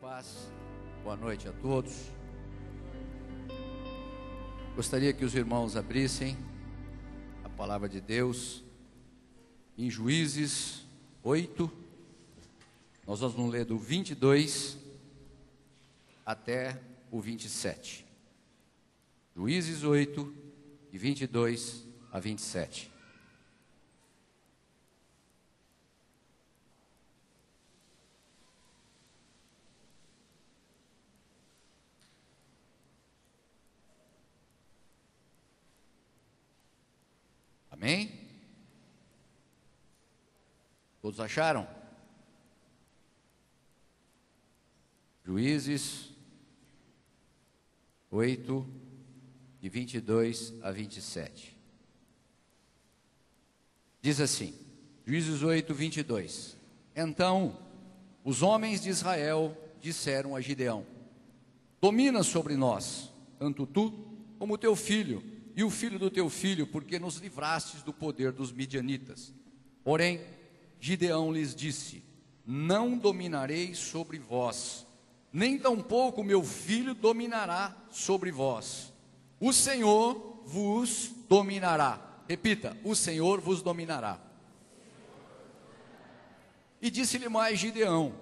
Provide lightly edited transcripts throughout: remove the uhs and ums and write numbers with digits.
Paz, boa noite a todos. Gostaria que os irmãos abrissem a palavra de Deus em Juízes 8. Nós vamos ler do 22 até o 27. Juízes 8, de 22 a 27. Amém? Todos acharam? Juízes 8, de 22 a 27. Diz assim, Juízes 8, 22. Então, os homens de Israel disseram a Gideão: domina sobre nós, tanto tu como teu filho, e o filho do teu filho, porque nos livrastes do poder dos midianitas. Porém, Gideão lhes disse: não dominarei sobre vós, nem tampouco meu filho dominará sobre vós. O Senhor vos dominará. Repita: o Senhor vos dominará. E disse-lhe mais Gideão: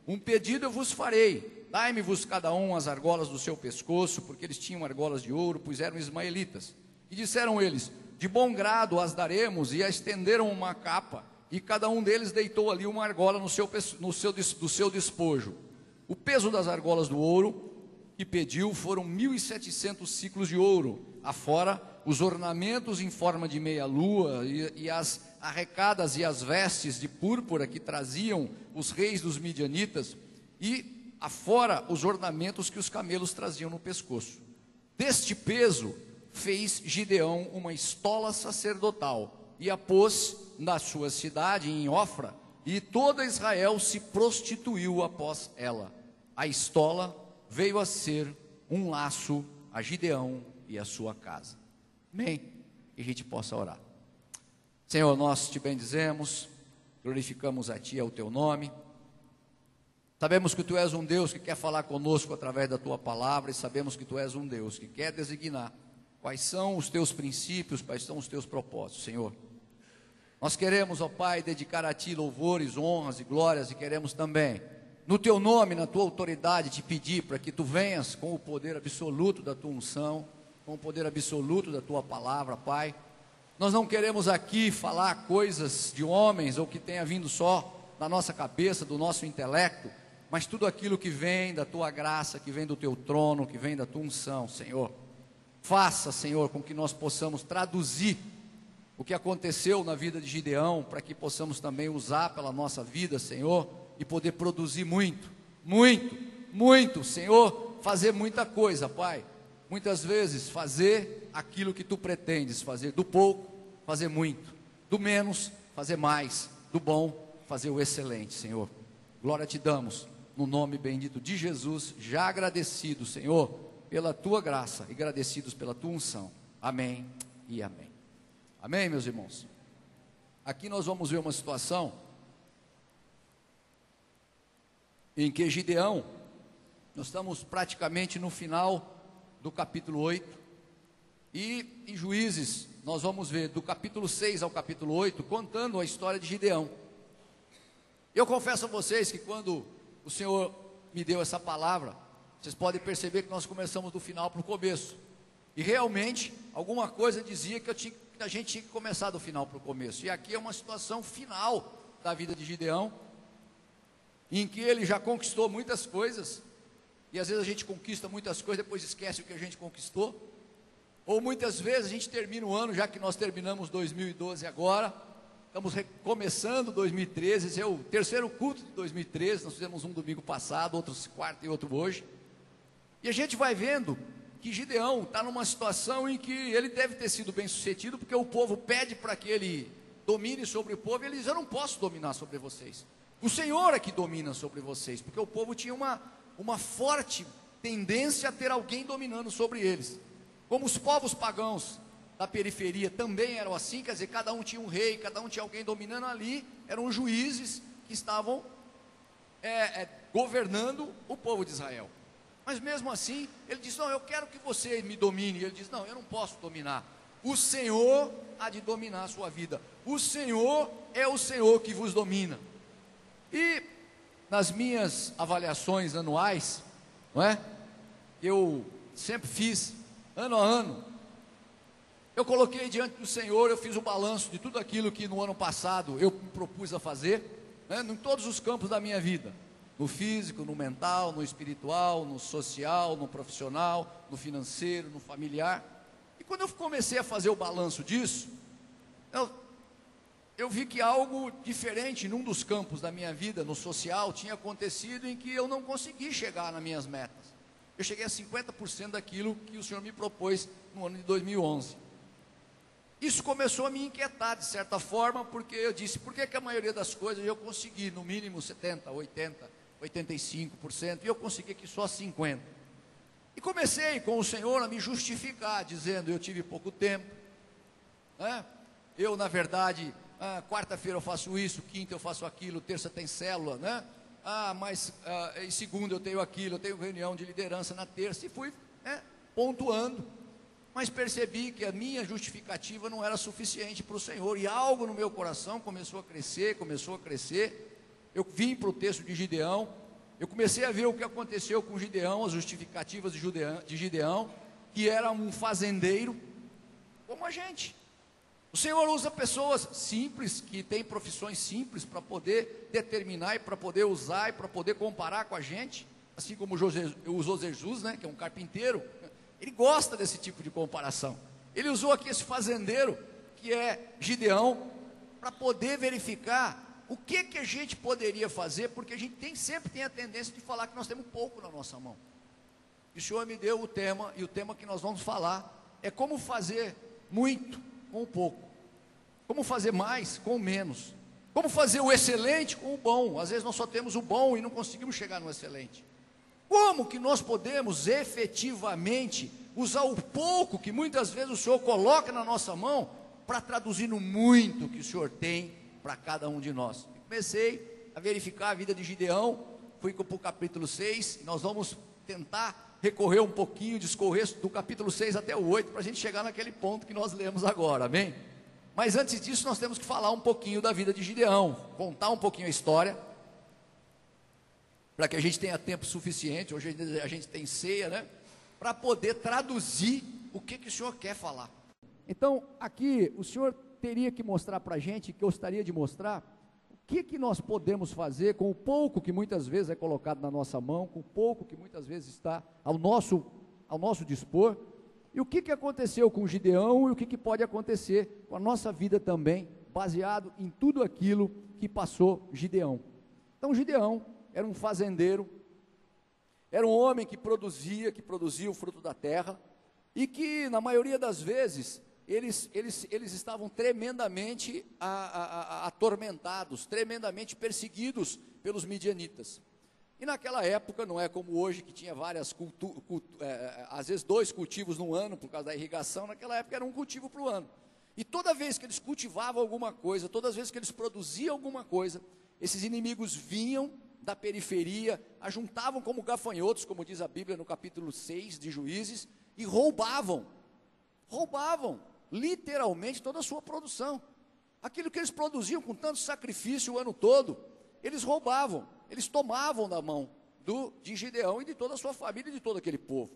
um pedido eu vos farei. Dai-me-vos cada um as argolas do seu pescoço, porque eles tinham argolas de ouro, pois eram ismaelitas. E disseram eles: de bom grado as daremos, e a estenderam uma capa, e cada um deles deitou ali uma argola do seu despojo. O peso das argolas do ouro que pediu foram 1.700 ciclos de ouro, afora os ornamentos em forma de meia-lua, e as arrecadas e as vestes de púrpura que traziam os reis dos midianitas, e afora os ornamentos que os camelos traziam no pescoço. Deste peso fez Gideão uma estola sacerdotal, e a pôs na sua cidade, em Ofra, e toda Israel se prostituiu após ela. A estola veio a ser um laço a Gideão e a sua casa. Amém? Que a gente possa orar. Senhor, nós te bendizemos, glorificamos a ti, ao teu nome. Sabemos que tu és um Deus que quer falar conosco através da tua palavra, e sabemos que tu és um Deus que quer designar quais são os teus princípios, quais são os teus propósitos, Senhor. Nós queremos, ó Pai, dedicar a ti louvores, honras e glórias, e queremos também, no teu nome, na tua autoridade, te pedir para que tu venhas com o poder absoluto da tua unção, com o poder absoluto da tua palavra, Pai. Nós não queremos aqui falar coisas de homens, ou que tenha vindo só da nossa cabeça, do nosso intelecto, mas tudo aquilo que vem da tua graça, que vem do teu trono, que vem da tua unção, Senhor. Faça, Senhor, com que nós possamos traduzir o que aconteceu na vida de Gideão, para que possamos também usar pela nossa vida, Senhor, e poder produzir muito, muito, muito, Senhor, fazer muita coisa, Pai. Muitas vezes fazer aquilo que tu pretendes fazer, do pouco, fazer muito, do menos, fazer mais, do bom, fazer o excelente, Senhor. Glória te damos, no nome bendito de Jesus, já agradecido, Senhor, pela tua graça, e agradecidos pela tua unção. Amém e amém. Amém, meus irmãos? Aqui nós vamos ver uma situação em que Gideão, nós estamos praticamente no final do capítulo 8, e em Juízes nós vamos ver do capítulo 6 ao capítulo 8, contando a história de Gideão. Eu confesso a vocês que quando o Senhor me deu essa palavra, vocês podem perceber que nós começamos do final para o começo, e realmente alguma coisa dizia que a gente tinha que começar do final para o começo, e aqui é uma situação final da vida de Gideão, em que ele já conquistou muitas coisas, e às vezes a gente conquista muitas coisas, depois esquece o que a gente conquistou, ou muitas vezes a gente termina o ano, já que nós terminamos 2012 agora, estamos recomeçando 2013, esse é o terceiro culto de 2013, nós fizemos um domingo passado, outro quarto e outro hoje, e a gente vai vendo que Gideão está numa situação em que ele deve ter sido bem sucedido, porque o povo pede para que ele domine sobre o povo, e ele diz: eu não posso dominar sobre vocês, o Senhor é que domina sobre vocês, porque o povo tinha uma forte tendência a ter alguém dominando sobre eles, como os povos pagãos da periferia também eram assim, quer dizer, cada um tinha um rei, cada um tinha alguém dominando ali, eram os juízes que estavam governando o povo de Israel. Mas mesmo assim, ele diz: não, eu quero que você me domine. E ele diz: não, eu não posso dominar. O Senhor há de dominar a sua vida. O Senhor é o Senhor que vos domina. E nas minhas avaliações anuais, não é? Eu sempre fiz, ano a ano, eu coloquei diante do Senhor, eu fiz o balanço de tudo aquilo que no ano passado eu me propus a fazer, né, em todos os campos da minha vida, no físico, no mental, no espiritual, no social, no profissional, no financeiro, no familiar. E quando eu comecei a fazer o balanço disso, eu vi que algo diferente num dos campos da minha vida, no social, tinha acontecido, em que eu não consegui chegar nas minhas metas. Eu cheguei a 50% daquilo que o Senhor me propôs no ano de 2011. Isso começou a me inquietar de certa forma, porque eu disse: por que a maioria das coisas eu consegui no mínimo 70%, 80%, 85%, e eu consegui aqui só 50%? E comecei com o Senhor a me justificar, dizendo: eu tive pouco tempo, né? Eu, na verdade, quarta-feira eu faço isso, quinta eu faço aquilo, terça tem célula, né? Em segunda eu tenho aquilo, eu tenho reunião de liderança na terça, e fui pontuando. Mas percebi que a minha justificativa não era suficiente para o Senhor, e algo no meu coração começou a crescer. Eu vim para o texto de Gideão, eu comecei a ver o que aconteceu com Gideão, as justificativas de Gideão, que era um fazendeiro como a gente. O Senhor usa pessoas simples, que têm profissões simples, para poder determinar e para poder usar e para poder comparar com a gente, assim como usou Jesus, né, que é um carpinteiro. Ele gosta desse tipo de comparação. Ele usou aqui esse fazendeiro, que é Gideão, para poder verificar o que a gente poderia fazer, porque a gente sempre tem a tendência de falar que nós temos pouco na nossa mão. E o Senhor me deu o tema, e o tema que nós vamos falar é como fazer muito com o pouco, como fazer mais com o menos, como fazer o excelente com o bom. Às vezes nós só temos o bom e não conseguimos chegar no excelente. Como que nós podemos efetivamente usar o pouco que muitas vezes o Senhor coloca na nossa mão, para traduzir no muito que o Senhor tem para cada um de nós? E comecei a verificar a vida de Gideão, fui para o capítulo 6, e nós vamos tentar recorrer um pouquinho, discorrer do capítulo 6 até o 8, para a gente chegar naquele ponto que nós lemos agora, amém? Mas antes disso nós temos que falar um pouquinho da vida de Gideão, contar um pouquinho a história, para que a gente tenha tempo suficiente. Hoje a gente tem ceia, né? Para poder traduzir o que o Senhor quer falar. Então, aqui o Senhor teria que mostrar para a gente, que eu gostaria de mostrar, o que nós podemos fazer com o pouco que muitas vezes é colocado na nossa mão, com o pouco que muitas vezes está ao nosso dispor, e o que aconteceu com Gideão, e o que pode acontecer com a nossa vida também, baseado em tudo aquilo que passou Gideão. Então, Gideão era um fazendeiro, era um homem que produzia o fruto da terra, e que na maioria das vezes, eles estavam tremendamente atormentados, tremendamente perseguidos pelos midianitas. E naquela época, não é como hoje, que tinha às vezes 2 cultivos no ano, por causa da irrigação. Naquela época era um cultivo para o ano, e toda vez que eles cultivavam alguma coisa, todas as vezes que eles produziam alguma coisa, esses inimigos vinham da periferia, ajuntavam como gafanhotos, como diz a Bíblia no capítulo 6 de Juízes, e roubavam literalmente toda a sua produção. Aquilo que eles produziam com tanto sacrifício o ano todo, eles roubavam, eles tomavam da mão de Gideão e de toda a sua família e de todo aquele povo.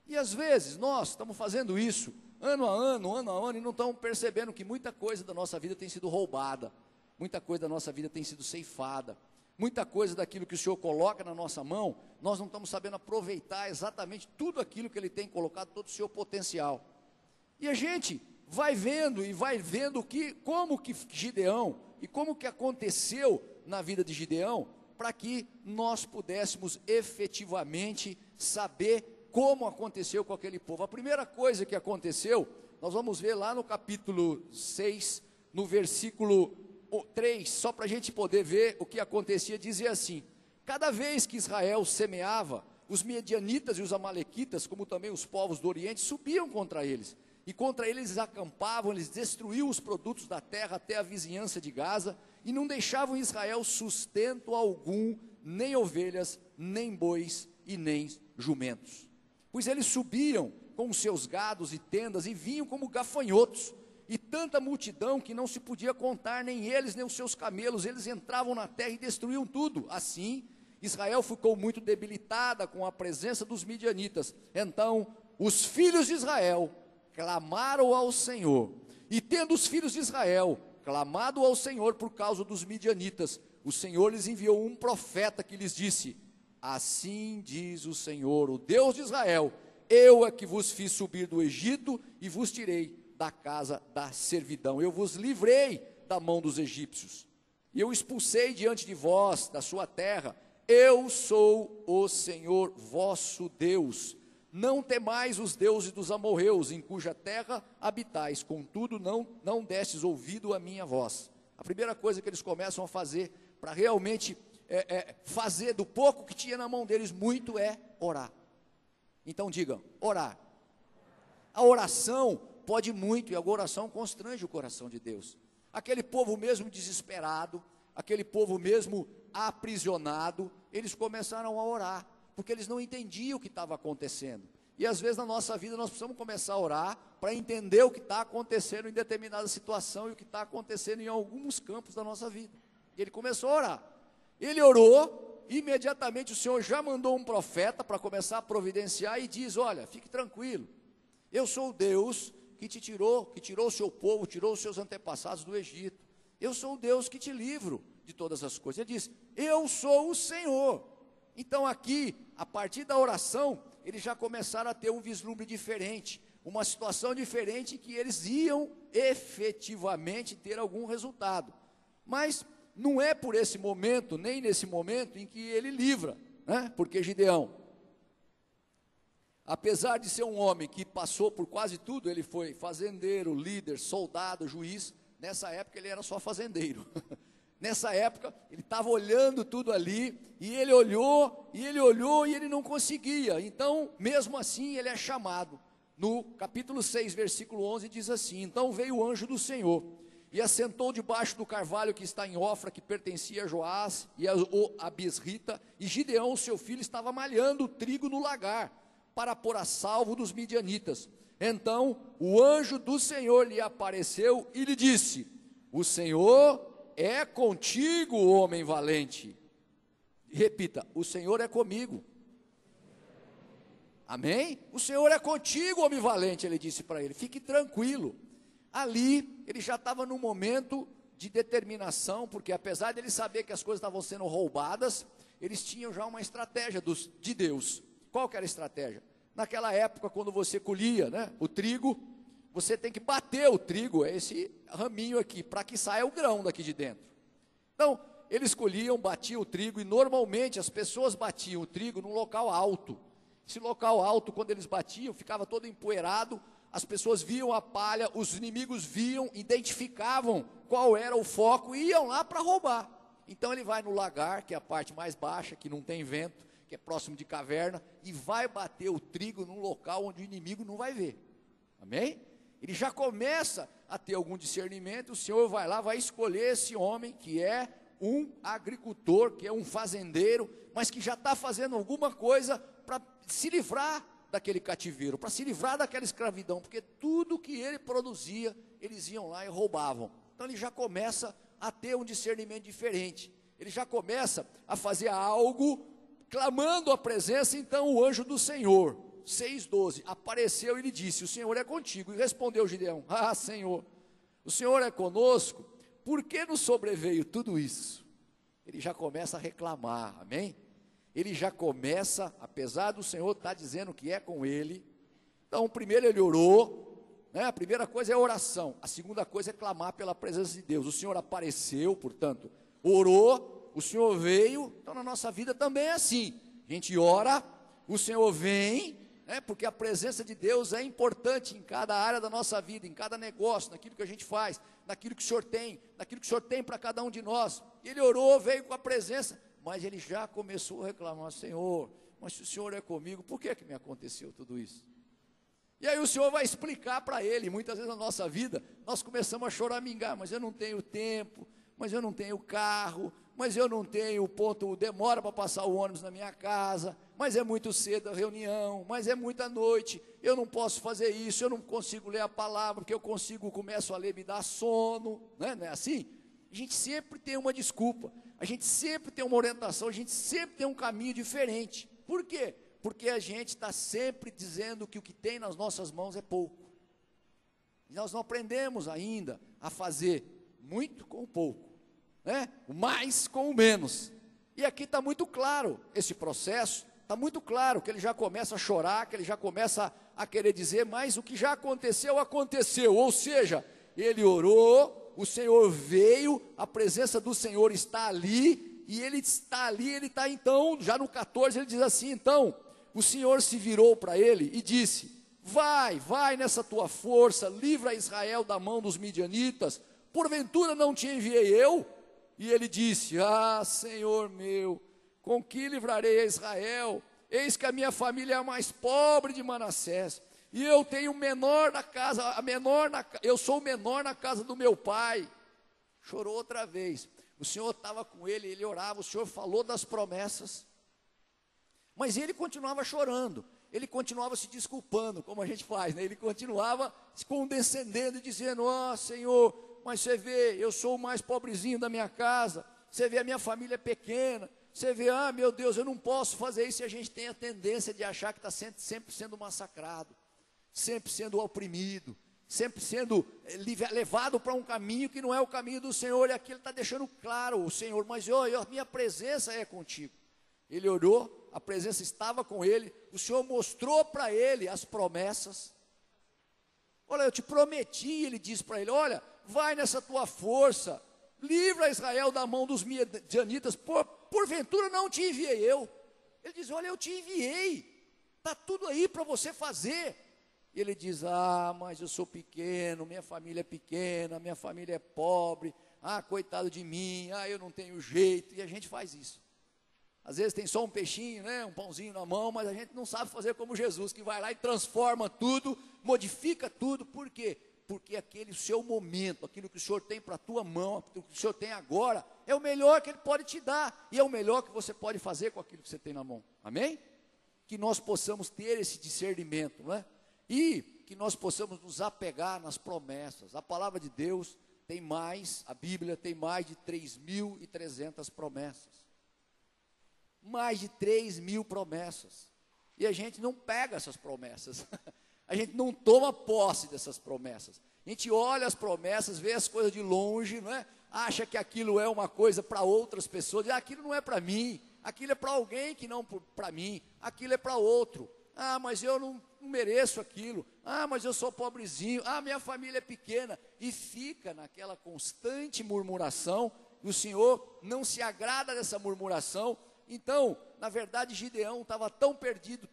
E às vezes nós estamos fazendo isso ano a ano, e não estamos percebendo que muita coisa da nossa vida tem sido roubada, muita coisa da nossa vida tem sido ceifada, muita coisa daquilo que o Senhor coloca na nossa mão, nós não estamos sabendo aproveitar exatamente tudo aquilo que Ele tem colocado, todo o seu potencial. E a gente vai vendo como que Gideão, e como que aconteceu na vida de Gideão, para que nós pudéssemos efetivamente saber como aconteceu com aquele povo. A primeira coisa que aconteceu, nós vamos ver lá no capítulo 6, no versículo 3, só para a gente poder ver o que acontecia. Dizia assim: cada vez que Israel semeava, os medianitas e os amalequitas, como também os povos do Oriente, subiam contra eles, e contra eles acampavam, eles destruíam os produtos da terra até a vizinhança de Gaza, e não deixavam em Israel sustento algum, nem ovelhas, nem bois e nem jumentos. Pois eles subiam com os seus gados e tendas, e vinham como gafanhotos, e tanta multidão que não se podia contar, nem eles, nem os seus camelos. Eles entravam na terra e destruíam tudo. Assim, Israel ficou muito debilitada com a presença dos midianitas. Então, os filhos de Israel clamaram ao Senhor, e tendo os filhos de Israel clamado ao Senhor por causa dos midianitas, o Senhor lhes enviou um profeta que lhes disse: assim diz o Senhor, o Deus de Israel, eu é que vos fiz subir do Egito e vos tirei da casa da servidão, eu vos livrei da mão dos egípcios, e eu expulsei diante de vós, da sua terra. Eu sou o Senhor vosso Deus. Não temais os deuses dos amorreus, em cuja terra habitais, contudo não destes ouvido à minha voz. A primeira coisa que eles começam a fazer, para realmente fazer do pouco que tinha na mão deles, muito é orar. Então digam, orar. A oração pode muito, e a oração constrange o coração de Deus. Aquele povo mesmo desesperado, aquele povo mesmo aprisionado, eles começaram a orar, porque eles não entendiam o que estava acontecendo. E às vezes na nossa vida nós precisamos começar a orar, para entender o que está acontecendo em determinada situação, e o que está acontecendo em alguns campos da nossa vida. E ele começou a orar, ele orou, imediatamente o Senhor já mandou um profeta para começar a providenciar, e diz: olha, fique tranquilo, eu sou o Deus que te tirou, que tirou o seu povo, tirou os seus antepassados do Egito. Eu sou o Deus que te livro de todas as coisas. Ele diz: eu sou o Senhor. Então aqui, a partir da oração, eles já começaram a ter um vislumbre diferente, uma situação diferente, que eles iam efetivamente ter algum resultado. Mas não é por esse momento, nem nesse momento em que ele livra, né? Porque Gideão, apesar de ser um homem que passou por quase tudo, ele foi fazendeiro, líder, soldado, juiz. Nessa época ele era só fazendeiro. Nessa época ele estava olhando tudo ali, e ele olhou, e ele não conseguia. Então, mesmo assim, ele é chamado. No capítulo 6, versículo 11, diz assim: então veio o anjo do Senhor, e assentou debaixo do carvalho que está em Ofra, que pertencia a Joás e a Abisrita, e Gideão, seu filho, estava malhando o trigo no lagar, para pôr a salvo dos midianitas. Então o anjo do Senhor lhe apareceu e lhe disse: o Senhor é contigo, homem valente. Repita: o Senhor é comigo. Amém? O Senhor é contigo, homem valente, ele disse para ele, fique tranquilo. Ali, ele já estava num momento de determinação, porque apesar de ele saber que as coisas estavam sendo roubadas, eles tinham já uma estratégia de Deus. Qual que era a estratégia? Naquela época, quando você colhia, né, o trigo, você tem que bater o trigo, é esse raminho aqui, para que saia o grão daqui de dentro. Então, eles colhiam, batiam o trigo, e normalmente as pessoas batiam o trigo num local alto. Esse local alto, quando eles batiam, ficava todo empoeirado, as pessoas viam a palha, os inimigos viam, identificavam qual era o foco, e iam lá para roubar. Então ele vai no lagar, que é a parte mais baixa, que não tem vento, que é próximo de caverna, e vai bater o trigo num local onde o inimigo não vai ver. Amém? Ele já começa a ter algum discernimento. O Senhor vai lá, vai escolher esse homem, que é um agricultor, que é um fazendeiro, mas que já está fazendo alguma coisa para se livrar daquele cativeiro, para se livrar daquela escravidão, porque tudo que ele produzia, eles iam lá e roubavam. Então ele já começa a ter um discernimento diferente, ele já começa a fazer algo, clamando a presença. Então o anjo do Senhor, 6:12, apareceu e lhe disse: o Senhor é contigo. E respondeu Gideão: ah, Senhor, o Senhor é conosco, por que nos sobreveio tudo isso? Ele já começa a reclamar, amém? Ele já começa, apesar do Senhor estar dizendo que é com ele. Então primeiro ele orou, né? A primeira coisa é a oração, a segunda coisa é clamar pela presença de Deus. O Senhor apareceu, portanto, orou, o Senhor veio. Então na nossa vida também é assim, a gente ora, o Senhor vem, né? Porque a presença de Deus é importante em cada área da nossa vida, em cada negócio, naquilo que a gente faz, naquilo que o Senhor tem, naquilo que o Senhor tem para cada um de nós. Ele orou, veio com a presença, mas ele já começou a reclamar: Senhor, mas se o Senhor é comigo, por que me aconteceu tudo isso? E aí o Senhor vai explicar para ele. Muitas vezes na nossa vida, nós começamos a choramingar, mas eu não tenho tempo, mas eu não tenho carro, mas eu não tenho ponto, demora para passar o ônibus na minha casa, mas é muito cedo a reunião, mas é muita noite, eu não posso fazer isso, eu não consigo ler a palavra, porque começo a ler, me dá sono, né? Não é assim? A gente sempre tem uma desculpa, a gente sempre tem uma orientação, a gente sempre tem um caminho diferente. Por quê? Porque a gente está sempre dizendo que o que tem nas nossas mãos é pouco. E nós não aprendemos ainda a fazer muito com pouco, né? O mais com o menos. E aqui está muito claro esse processo, está muito claro que ele já começa a chorar, que ele já começa a querer dizer, mas o que já aconteceu, aconteceu. Ou seja, ele orou, o Senhor veio, a presença do Senhor está ali, e ele está ali, ele está então, já no 14 ele diz assim, então, o Senhor se virou para ele e disse, vai nessa tua força, livra Israel da mão dos midianitas, porventura não te enviei eu? E ele disse, Senhor meu, com que livrarei a Israel? Eis que a minha família é a mais pobre de Manassés, e eu tenho o menor na casa, eu sou o menor na casa do meu pai. Chorou outra vez. O Senhor estava com ele, ele orava, o Senhor falou das promessas, mas ele continuava chorando, ele continuava se desculpando, como a gente faz, né? Ele continuava se condescendendo e dizendo, Senhor, mas você vê, eu sou o mais pobrezinho da minha casa, você vê a minha família é pequena, você vê, meu Deus, eu não posso fazer isso. E a gente tem a tendência de achar que está sempre sendo massacrado, sempre sendo oprimido, sempre sendo levado para um caminho que não é o caminho do Senhor. E aqui ele está deixando claro, o Senhor, mas a minha presença é contigo. Ele orou, a presença estava com ele, o Senhor mostrou para ele as promessas. Olha, eu te prometi, ele disse para ele, olha, vai nessa tua força, livra Israel da mão dos midianitas, porventura não te enviei eu? Ele diz, olha, eu te enviei, está tudo aí para você fazer. E ele diz, mas eu sou pequeno, minha família é pequena, minha família é pobre, coitado de mim, eu não tenho jeito. E a gente faz isso. Às vezes tem só um peixinho, né, um pãozinho na mão, mas a gente não sabe fazer como Jesus, que vai lá e transforma tudo, modifica tudo. Por quê? Porque aquele seu momento, aquilo que o Senhor tem para a tua mão, aquilo que o Senhor tem agora, é o melhor que Ele pode te dar, e é o melhor que você pode fazer com aquilo que você tem na mão. Amém? Que nós possamos ter esse discernimento, não é? E que nós possamos nos apegar nas promessas. A palavra de Deus tem mais, a Bíblia tem mais de 3.300 promessas. Mais de 3.000 promessas. E a gente não pega essas promessas. A gente não toma posse dessas promessas. A gente olha as promessas, vê as coisas de longe, não é? Acha que aquilo é uma coisa para outras pessoas. E aquilo não é para mim. Aquilo é para alguém que não para mim. Aquilo é para outro. Mas eu não mereço aquilo. Mas eu sou pobrezinho. Minha família é pequena. E fica naquela constante murmuração. E o Senhor não se agrada dessa murmuração. Então, na verdade, Gideão estava tão perdido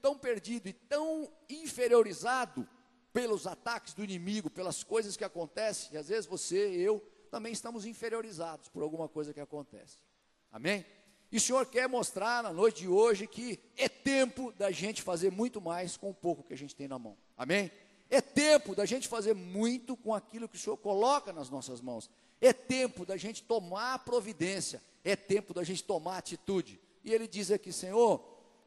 e tão inferiorizado pelos ataques do inimigo, pelas coisas que acontecem, que às vezes você e eu também estamos inferiorizados por alguma coisa que acontece. Amém? E o Senhor quer mostrar na noite de hoje que é tempo da gente fazer muito mais com o pouco que a gente tem na mão. Amém? É tempo da gente fazer muito com aquilo que o Senhor coloca nas nossas mãos. É tempo da gente tomar providência. É tempo da gente tomar atitude. E ele diz aqui, Senhor,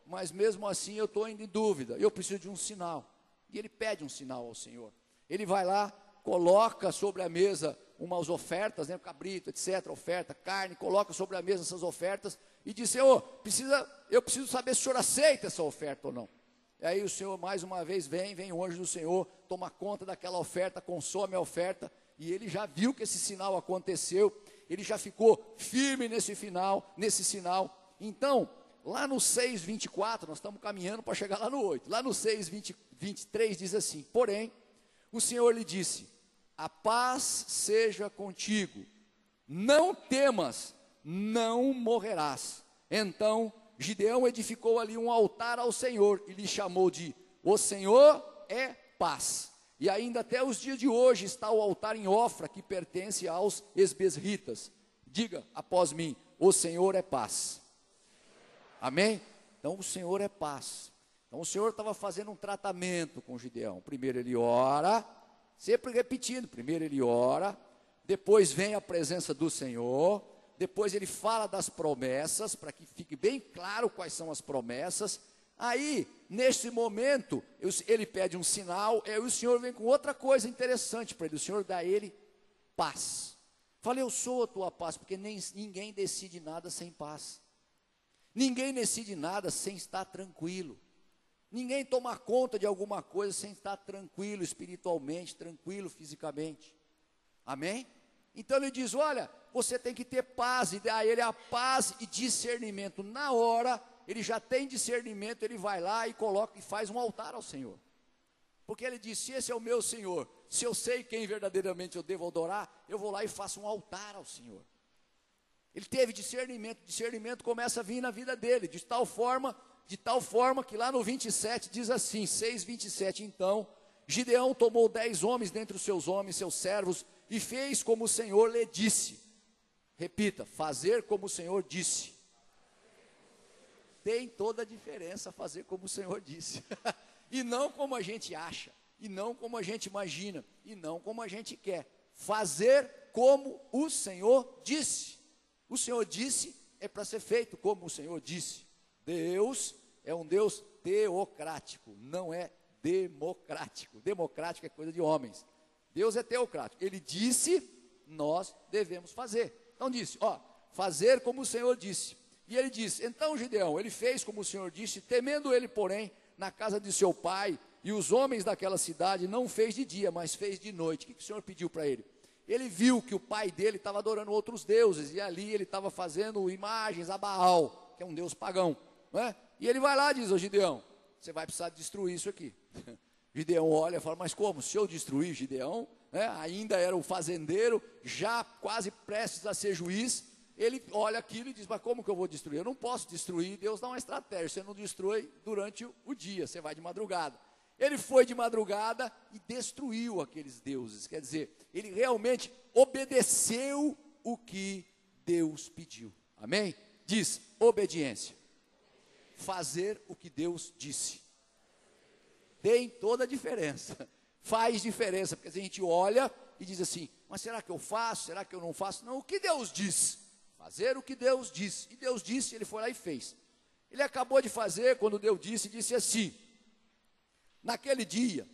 mas mesmo assim eu estou ainda em dúvida, eu preciso de um sinal. E ele pede um sinal ao Senhor. Ele vai lá, coloca sobre a mesa umas ofertas, né, cabrito, etc., oferta, carne, coloca sobre a mesa essas ofertas e diz, Senhor, eu preciso saber se o Senhor aceita essa oferta ou não. E aí o Senhor mais uma vez vem o anjo do Senhor, toma conta daquela oferta, consome a oferta, e ele já viu que esse sinal aconteceu, ele já ficou firme nesse sinal. Então, lá no 6:24, nós estamos caminhando para chegar lá no 8. Lá no 6:23 diz assim, porém, o Senhor lhe disse, a paz seja contigo, não temas, não morrerás. Então, Gideão edificou ali um altar ao Senhor, e lhe chamou de, o Senhor é paz. E ainda até os dias de hoje está o altar em Ofra, que pertence aos esbezritas. Diga após mim, o Senhor é paz. Amém? Então o Senhor é paz. Então o Senhor estava fazendo um tratamento com Gideão. Primeiro ele ora, sempre repetindo, primeiro ele ora, depois vem a presença do Senhor, depois ele fala das promessas, para que fique bem claro quais são as promessas. Aí, nesse momento, ele pede um sinal, e o Senhor vem com outra coisa interessante para ele, o Senhor dá a ele paz. Falei, eu sou a tua paz, porque ninguém decide nada sem paz. Ninguém decide nada sem estar tranquilo. Ninguém toma conta de alguma coisa sem estar tranquilo espiritualmente, tranquilo fisicamente. Amém? Então ele diz, olha, você tem que ter paz, e dá a ele a paz e discernimento. Na hora, ele já tem discernimento, ele vai lá e coloca e faz um altar ao Senhor. Porque ele diz, se esse é o meu Senhor, se eu sei quem verdadeiramente eu devo adorar, eu vou lá e faço um altar ao Senhor. Ele teve discernimento começa a vir na vida dele, de tal forma que lá no 27 diz assim, 6:27, então, Gideão tomou 10 homens dentre os seus homens, seus servos, e fez como o Senhor lhe disse. Repita, fazer como o Senhor disse. Tem toda a diferença fazer como o Senhor disse. E não como a gente acha, e não como a gente imagina, e não como a gente quer. Fazer como o Senhor disse. O Senhor disse, é para ser feito como o Senhor disse. Deus é um Deus teocrático, não é democrático. Democrático é coisa de homens. Deus é teocrático. Ele disse, nós devemos fazer. Então disse, fazer como o Senhor disse. E ele disse, então Gideão, ele fez como o Senhor disse, temendo ele, porém, na casa de seu pai, e os homens daquela cidade, não fez de dia, mas fez de noite. O que o Senhor pediu para ele? Ele viu que o pai dele estava adorando outros deuses, e ali ele estava fazendo imagens a Baal, que é um deus pagão, não é? E ele vai lá e diz, Gideão, você vai precisar destruir isso aqui. Gideão olha e fala, mas como? Se eu destruir Gideão, ainda era um fazendeiro, já quase prestes a ser juiz, ele olha aquilo e diz, mas como que eu vou destruir? Eu não posso destruir, Deus dá uma estratégia, você não destrói durante o dia, você vai de madrugada. Ele foi de madrugada e destruiu aqueles deuses, quer dizer, ele realmente obedeceu o que Deus pediu, amém? Diz, obediência, fazer o que Deus disse, tem toda a diferença, faz diferença, porque a gente olha e diz assim, mas será que eu faço, será que eu não faço? Não, o que Deus diz, fazer o que Deus disse, e Deus disse, ele foi lá e fez. Ele acabou de fazer, quando Deus disse assim, naquele dia,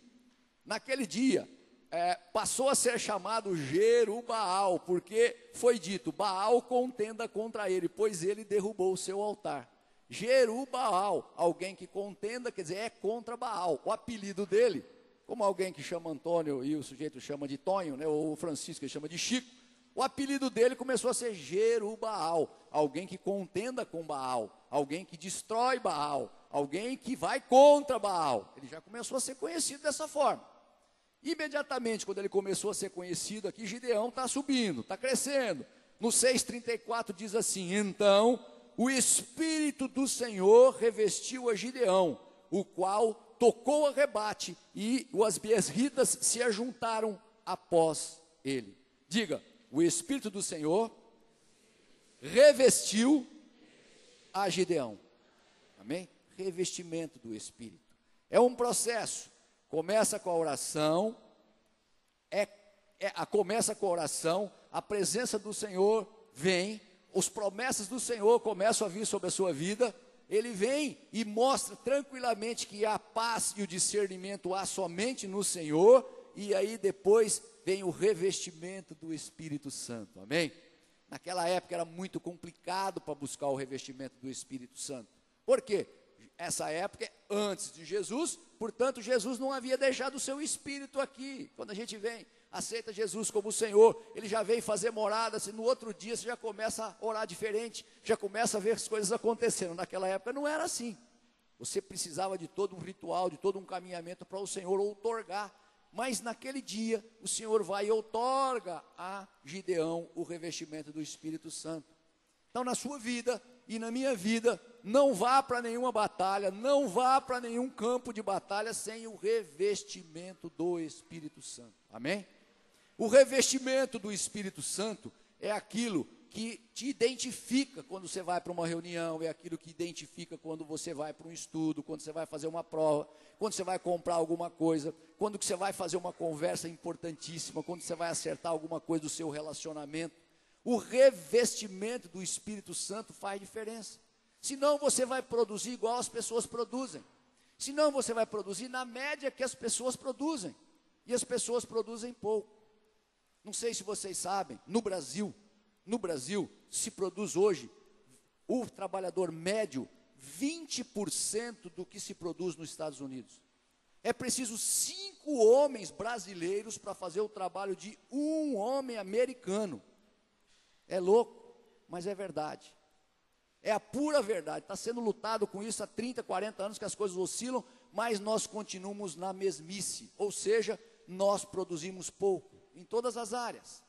passou a ser chamado Jerubaal, porque foi dito, Baal contenda contra ele, pois ele derrubou o seu altar. Jerubaal, alguém que contenda, quer dizer, é contra Baal. O apelido dele, como alguém que chama Antônio e o sujeito chama de Tonho, ou o Francisco ele chama de Chico, o apelido dele começou a ser Jerubaal, alguém que contenda com Baal, alguém que destrói Baal, alguém que vai contra Baal. Ele já começou a ser conhecido dessa forma. Imediatamente, quando ele começou a ser conhecido aqui, Gideão está subindo, está crescendo. No 6:34 diz assim, então o Espírito do Senhor revestiu a Gideão, o qual tocou a rebate, e as biesritas se ajuntaram após ele. Diga, o Espírito do Senhor revestiu a Gideão. Amém? Revestimento do Espírito. É um processo. Começa com a oração, a presença do Senhor vem, as promessas do Senhor começam a vir sobre a sua vida, ele vem e mostra tranquilamente que a paz e o discernimento há somente no Senhor, e aí depois vem o revestimento do Espírito Santo, amém? Naquela época era muito complicado para buscar o revestimento do Espírito Santo, por quê? Essa época é antes de Jesus, portanto Jesus não havia deixado o seu Espírito aqui. Quando a gente vem, aceita Jesus como o Senhor, ele já vem fazer morada, assim, no outro dia você já começa a orar diferente, já começa a ver as coisas acontecendo. Naquela época não era assim, você precisava de todo um ritual, de todo um caminhamento para o Senhor outorgar, mas naquele dia o Senhor vai e outorga a Gideão o revestimento do Espírito Santo. Então na sua vida e na minha vida, não vá para nenhuma batalha, não vá para nenhum campo de batalha sem o revestimento do Espírito Santo, amém? O revestimento do Espírito Santo é aquilo que te identifica quando você vai para uma reunião, é aquilo que identifica quando você vai para um estudo, quando você vai fazer uma prova, quando você vai comprar alguma coisa, quando que você vai fazer uma conversa importantíssima, quando você vai acertar alguma coisa do seu relacionamento. O revestimento do Espírito Santo faz diferença. Senão você vai produzir igual as pessoas produzem. Senão você vai produzir na média que as pessoas produzem. E as pessoas produzem pouco. Não sei se vocês sabem, no Brasil se produz hoje, o trabalhador médio, 20% do que se produz nos Estados Unidos. É preciso 5 homens brasileiros para fazer o trabalho de um homem americano. É louco, mas é verdade. É a pura verdade. Está sendo lutado com isso há 30, 40 anos que as coisas oscilam, mas nós continuamos na mesmice. Ou seja, nós produzimos pouco, em todas as áreas.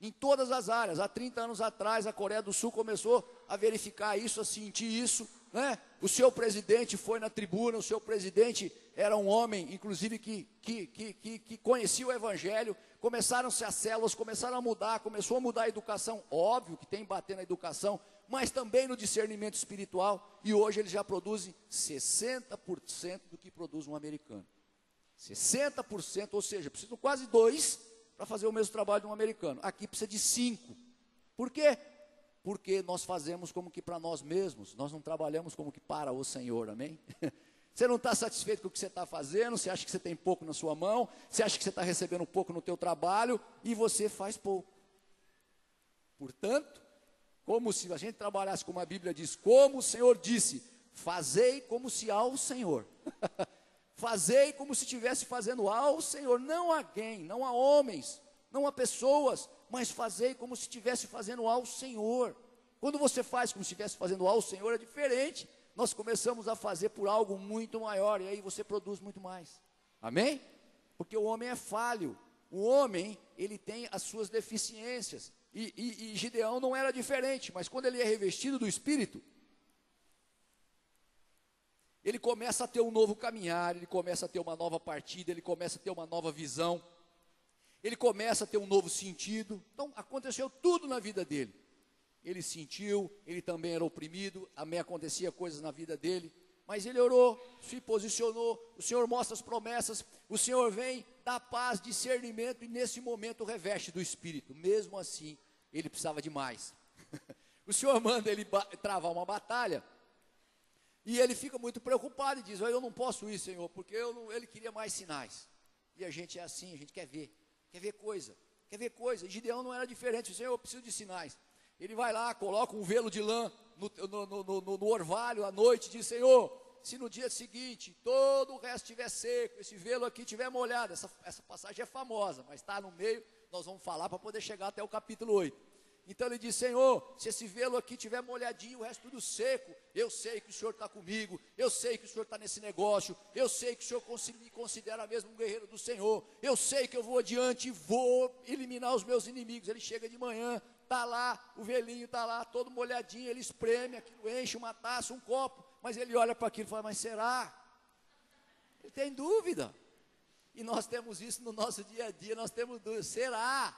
Em todas as áreas. Há 30 anos atrás, a Coreia do Sul começou a verificar isso, a sentir isso, né? O seu presidente foi na tribuna, o seu presidente era um homem, inclusive, que conhecia o Evangelho. Começaram-se as células, começaram a mudar, começou a mudar a educação. Óbvio que tem que bater na educação, mas também no discernimento espiritual. E hoje eles já produzem 60% do que produz um americano. 60%, ou seja, precisam quase 2 para fazer o mesmo trabalho de um americano. Aqui precisa de 5. Por quê? Porque nós fazemos como que para nós mesmos, nós não trabalhamos como que para o Senhor, amém? Você não está satisfeito com o que você está fazendo, você acha que você tem pouco na sua mão, você acha que você está recebendo pouco no teu trabalho, e você faz pouco. Portanto, como se a gente trabalhasse como a Bíblia diz, como o Senhor disse, fazei como se ao Senhor. Fazei como se estivesse fazendo ao Senhor, não a quem, não a homens, não a pessoas, mas fazei como se estivesse fazendo ao Senhor. Quando você faz como se estivesse fazendo ao Senhor, é diferente. Nós começamos a fazer por algo muito maior, e aí você produz muito mais. Amém? Porque o homem é falho. O homem, ele tem as suas deficiências. E Gideão não era diferente, mas quando ele é revestido do Espírito, ele começa a ter um novo caminhar, ele começa a ter uma nova partida, ele começa a ter uma nova visão, ele começa a ter um novo sentido. Então aconteceu tudo na vida dele. Ele sentiu, ele também era oprimido, também acontecia coisas na vida dele, mas ele orou, se posicionou, o Senhor mostra as promessas, o Senhor vem, dá paz, discernimento, e nesse momento reveste do Espírito. Mesmo assim, ele precisava de mais. O Senhor manda ele travar uma batalha, e ele fica muito preocupado e diz, eu não posso ir, Senhor, porque ele queria mais sinais. E a gente é assim, a gente quer ver coisa. E Gideão não era diferente, Senhor, eu preciso de sinais. Ele vai lá, coloca um velo de lã no orvalho à noite, diz, Senhor, se no dia seguinte todo o resto estiver seco, esse velo aqui estiver molhado, essa passagem é famosa, mas está no meio, nós vamos falar para poder chegar até o capítulo 8. Então ele diz, Senhor, se esse velo aqui estiver molhadinho, o resto tudo seco, eu sei que o Senhor está comigo, eu sei que o Senhor está nesse negócio, eu sei que o Senhor me considera mesmo um guerreiro do Senhor, eu sei que eu vou adiante e vou eliminar os meus inimigos. Ele chega de manhã, está lá, o velinho está lá, todo molhadinho, ele espreme aquilo, enche uma taça, um copo, mas ele olha para aquilo e fala, mas será? Ele tem dúvida. E nós temos isso no nosso dia a dia, nós temos dúvida, será?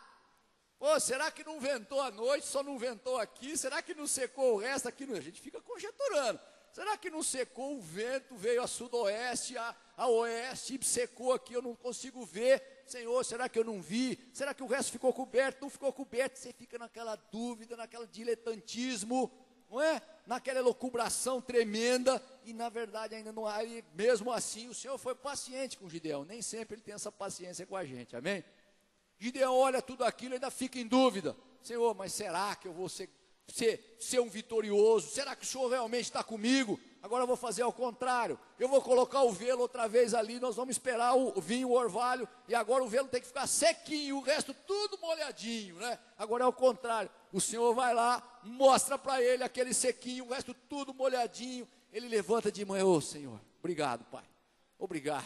Pô, será que não ventou à noite, só não ventou aqui? Será que não secou o resto aqui? A gente fica conjecturando. Será que não secou o vento, veio a sudoeste, a oeste, secou aqui, eu não consigo ver? Senhor, será que eu não vi? Será que o resto ficou coberto? Não ficou coberto, você fica naquela dúvida, naquele diletantismo, não é? Naquela elucubração tremenda, e na verdade ainda não há, e mesmo assim o Senhor foi paciente com Gideão, nem sempre ele tem essa paciência com a gente, amém? Gideão olha tudo aquilo e ainda fica em dúvida, Senhor, mas será que eu vou ser um vitorioso? Será que o Senhor realmente está comigo? Agora eu vou fazer ao contrário, eu vou colocar o velo outra vez ali, nós vamos esperar o vinho, o orvalho, e agora o velo tem que ficar sequinho, o resto tudo molhadinho, né? Agora é o contrário, o Senhor vai lá, mostra para ele aquele sequinho, o resto tudo molhadinho, ele levanta de manhã, ô Senhor, obrigado Pai, obrigado,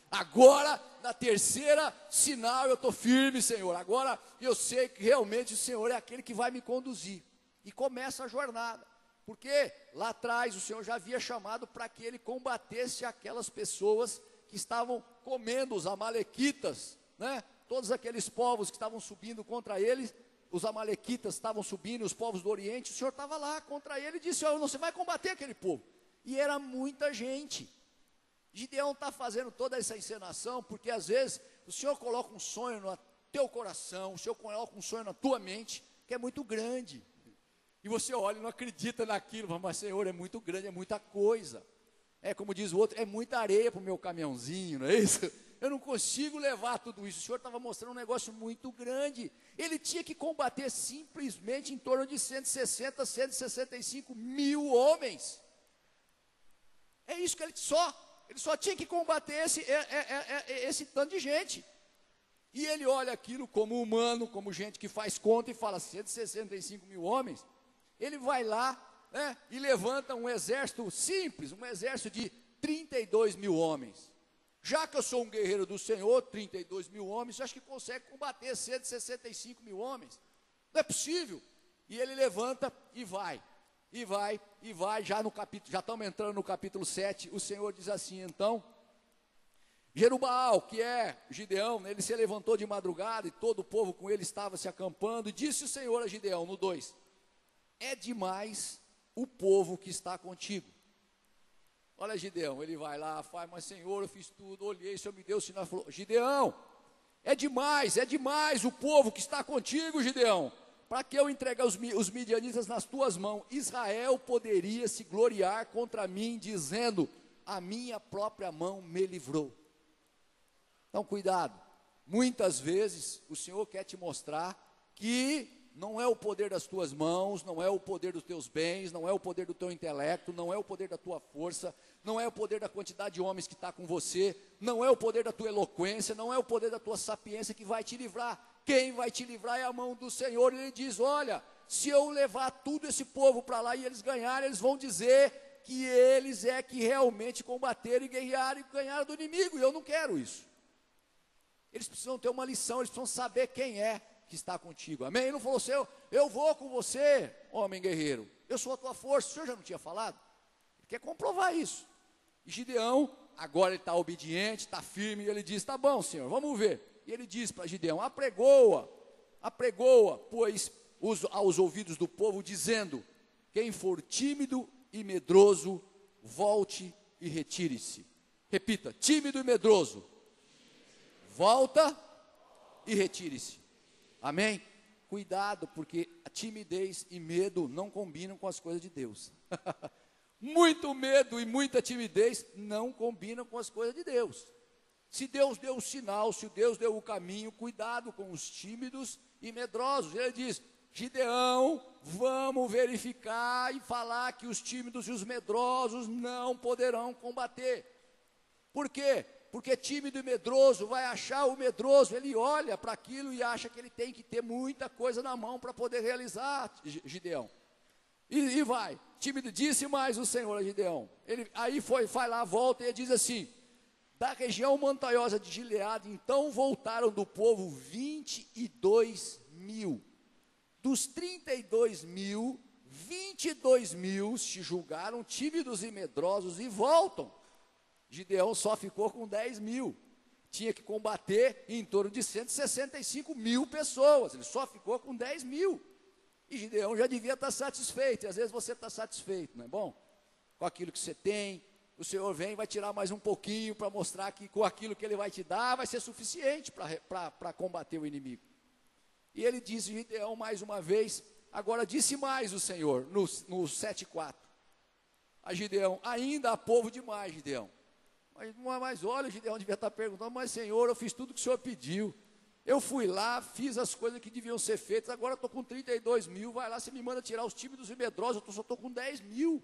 agora na terceira sinal eu estou firme, Senhor, agora eu sei que realmente o Senhor é aquele que vai me conduzir, e começa a jornada. Porque lá atrás o Senhor já havia chamado para que ele combatesse aquelas pessoas que estavam comendo, os amalequitas, né? Todos aqueles povos que estavam subindo contra eles, os amalequitas estavam subindo, os povos do Oriente, o Senhor estava lá contra ele e disse: ó, você vai combater aquele povo. E era muita gente. Gideão está fazendo toda essa encenação, porque às vezes o Senhor coloca um sonho no teu coração, o Senhor coloca um sonho na tua mente, que é muito grande. E você olha e não acredita naquilo, mas Senhor, é muito grande, é muita coisa. É como diz o outro, é muita areia para o meu caminhãozinho, não é isso? Eu não consigo levar tudo isso. O Senhor estava mostrando um negócio muito grande. Ele tinha que combater simplesmente em torno de 160, 165 mil homens. É isso que ele só tinha que combater esse tanto de gente. E ele olha aquilo como humano, como gente que faz conta e fala 165 mil homens. Ele vai lá, né, e levanta um exército simples, um exército de 32 mil homens. Já que eu sou um guerreiro do Senhor, 32 mil homens, eu acho que consegue combater 165 mil homens. Não é possível. E ele levanta e vai. Já no capítulo, já estamos entrando no capítulo 7, o Senhor diz assim: então, Jerubaal, que é Gideão, ele se levantou de madrugada e todo o povo com ele estava se acampando, e disse o Senhor a Gideão, no 2, é demais o povo que está contigo. Olha Gideão, ele vai lá, faz, mas Senhor, eu fiz tudo, olhei, o Senhor me deu o sinal, falou: Gideão, é demais o povo que está contigo, Gideão, para que eu entregue os midianitas nas tuas mãos. Israel poderia se gloriar contra mim, dizendo: a minha própria mão me livrou. Então cuidado, muitas vezes o Senhor quer te mostrar que não é o poder das tuas mãos, não é o poder dos teus bens, não é o poder do teu intelecto, não é o poder da tua força, não é o poder da quantidade de homens que está com você, não é o poder da tua eloquência, não é o poder da tua sapiência que vai te livrar. Quem vai te livrar é a mão do Senhor. Ele diz: olha, se eu levar tudo esse povo para lá e eles ganharem, eles vão dizer que eles é que realmente combateram e ganharam do inimigo, e eu não quero isso. Eles precisam ter uma lição, eles precisam saber quem é que está contigo, amém? Ele não falou assim: eu vou com você, homem guerreiro, eu sou a tua força. O Senhor já não tinha falado? Ele quer comprovar isso. E Gideão, agora ele está obediente, está firme, e ele diz: tá bom, Senhor, vamos ver. E ele diz para Gideão: apregoa, pois aos ouvidos do povo, dizendo: quem for tímido e medroso, volte e retire-se. Repita: tímido e medroso, volta e retire-se. Amém? Cuidado, porque a timidez e medo não combinam com as coisas de Deus. Muito medo e muita timidez não combinam com as coisas de Deus. Se Deus deu o sinal, se Deus deu o caminho, cuidado com os tímidos e medrosos. Ele diz: Gideão, vamos verificar e falar que os tímidos e os medrosos não poderão combater. Por quê? Porque tímido e medroso vai achar o medroso, ele olha para aquilo e acha que ele tem que ter muita coisa na mão para poder realizar, Gideão. E vai, tímido, disse mais o Senhor a Gideão. Ele aí vai lá, volta e diz assim: da região montanhosa de Gileade, então voltaram do povo 22 mil. Dos 32 mil, 22 mil se julgaram tímidos e medrosos e voltam. Gideão só ficou com 10 mil. Tinha que combater em torno de 165 mil pessoas. Ele só ficou com 10 mil. E Gideão já devia estar satisfeito. E às vezes você está satisfeito, não é bom? Com aquilo que você tem. O Senhor vem e vai tirar mais um pouquinho para mostrar que com aquilo que Ele vai te dar vai ser suficiente para combater o inimigo. E ele disse, Gideão, mais uma vez, agora disse mais o Senhor, no 7,4. A Gideão: ainda há povo demais, Gideão. Mas olha, Gideão devia estar perguntando: mas Senhor, eu fiz tudo o que o Senhor pediu. Eu fui lá, fiz as coisas que deviam ser feitas, agora estou com 32 mil, vai lá, você me manda tirar os tímidos e medrosos, eu só estou com 10 mil.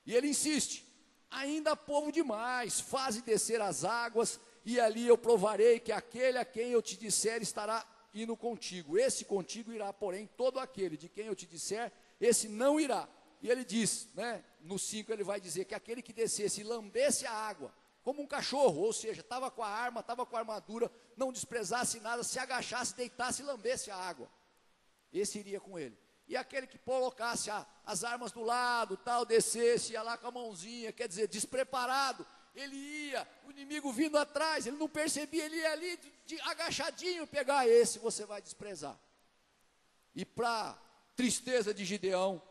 E ele insiste: ainda há povo demais, faze descer as águas, e ali eu provarei que aquele a quem eu te disser estará indo contigo. Esse contigo irá, porém, todo aquele de quem eu te disser, esse não irá. E ele diz, né, no 5 ele vai dizer que aquele que descesse e lambesse a água, como um cachorro, ou seja, estava com a arma, estava com a armadura, não desprezasse nada, se agachasse, deitasse e lambesse a água, esse iria com ele. E aquele que colocasse as armas do lado, tal, descesse, ia lá com a mãozinha, quer dizer, despreparado, ele ia, o inimigo vindo atrás, ele não percebia, ele ia ali, agachadinho, pegar esse, você vai desprezar. E para tristeza de Gideão,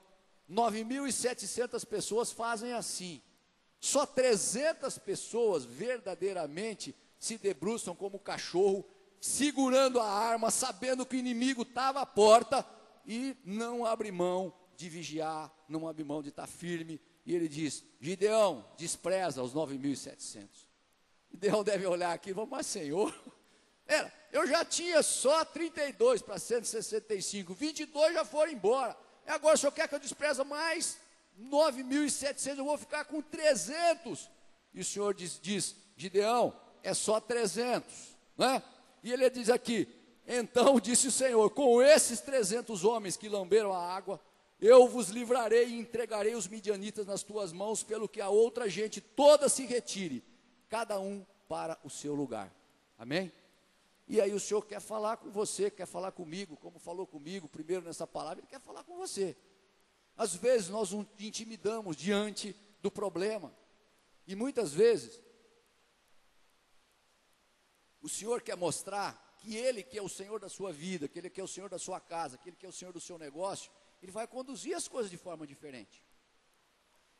9.700 pessoas fazem assim. Só 300 pessoas verdadeiramente se debruçam como cachorro, segurando a arma, sabendo que o inimigo estava à porta, e não abre mão de vigiar, não abre mão de estar firme. E ele diz: Gideão, despreza os 9.700. Gideão deve olhar aqui e falar: mas Senhor, eu já tinha só 32 para 165, 22 já foram embora. E agora o senhor quer que eu despreze mais 9.700, eu vou ficar com 300. E o Senhor diz: Gideão, é só 300, né? E ele diz aqui: então disse o Senhor, com esses 300 homens que lamberam a água, eu vos livrarei e entregarei os midianitas nas tuas mãos, pelo que a outra gente toda se retire, cada um para o seu lugar. Amém? E aí o Senhor quer falar com você, quer falar comigo, como falou comigo primeiro nessa palavra, Ele quer falar com você. Às vezes nós nos intimidamos diante do problema, e muitas vezes o Senhor quer mostrar que Ele que é o Senhor da sua vida, que Ele que é o Senhor da sua casa, que Ele que é o Senhor do seu negócio, Ele vai conduzir as coisas de forma diferente.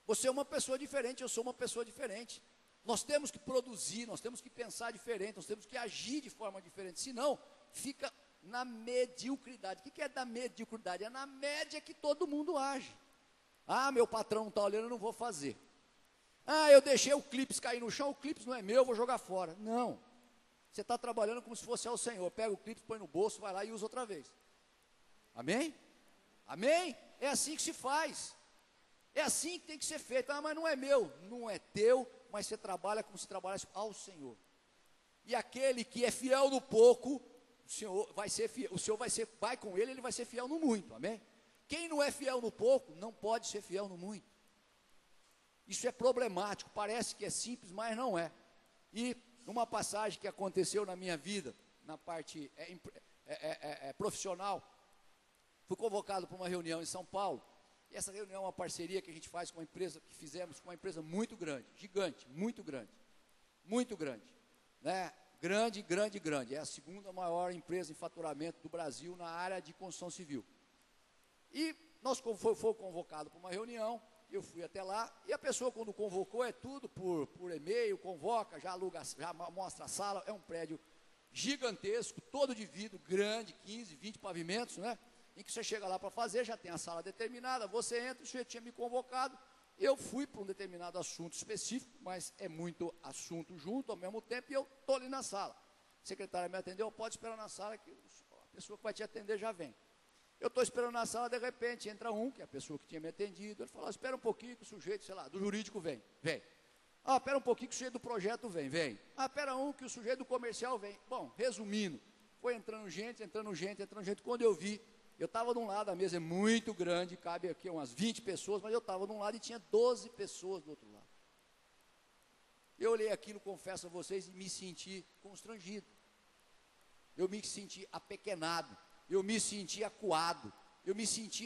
Você é uma pessoa diferente, eu sou uma pessoa diferente. Nós temos que produzir, nós temos que pensar diferente, nós temos que agir de forma diferente, senão fica na mediocridade. O que é da mediocridade? É na média que todo mundo age. Ah, meu patrão não está olhando, eu não vou fazer. Ah, eu deixei o clips cair no chão, o clips não é meu, eu vou jogar fora. Não, você está trabalhando como se fosse ao Senhor. Pega o clips, põe no bolso, vai lá e usa outra vez. Amém? Amém? É assim que se faz. É assim que tem que ser feito. Ah, mas não é meu, não é teu, mas você trabalha como se trabalhasse ao Senhor. E aquele que é fiel no pouco, o Senhor vai ser fiel, o Senhor vai com ele vai ser fiel no muito, amém? Quem não é fiel no pouco, não pode ser fiel no muito. Isso é problemático, parece que é simples, mas não é. E uma passagem que aconteceu na minha vida, na parte profissional, fui convocado para uma reunião em São Paulo. E essa reunião é uma parceria que a gente faz com uma empresa, que fizemos com uma empresa muito grande, gigante, muito grande, né? Grande. É a segunda maior empresa em faturamento do Brasil na área de construção civil. E nós fomos convocados para uma reunião, eu fui até lá, e a pessoa quando convocou é tudo por e-mail, convoca, já aluga, já mostra a sala, é um prédio gigantesco, todo de vidro, grande, 15, 20 pavimentos, né? Em que você chega lá para fazer, já tem a sala determinada, você entra, o senhor tinha me convocado, eu fui para um determinado assunto específico, mas é muito assunto junto ao mesmo tempo, e eu estou ali na sala. A secretária me atendeu, pode esperar na sala, que a pessoa que vai te atender já vem. Eu estou esperando na sala, de repente entra um, que é a pessoa que tinha me atendido, ele falou: espera um pouquinho que o sujeito, sei lá, do jurídico vem. Ah, espera um pouquinho que o sujeito do projeto vem. Ah, espera que o sujeito do comercial vem. Bom, resumindo, foi entrando gente, quando eu vi, eu estava de um lado, a mesa é muito grande, cabe aqui umas 20 pessoas, mas eu estava de um lado e tinha 12 pessoas do outro lado. Eu olhei aquilo, confesso a vocês, e me senti constrangido. Eu me senti apequenado, eu me senti acuado, eu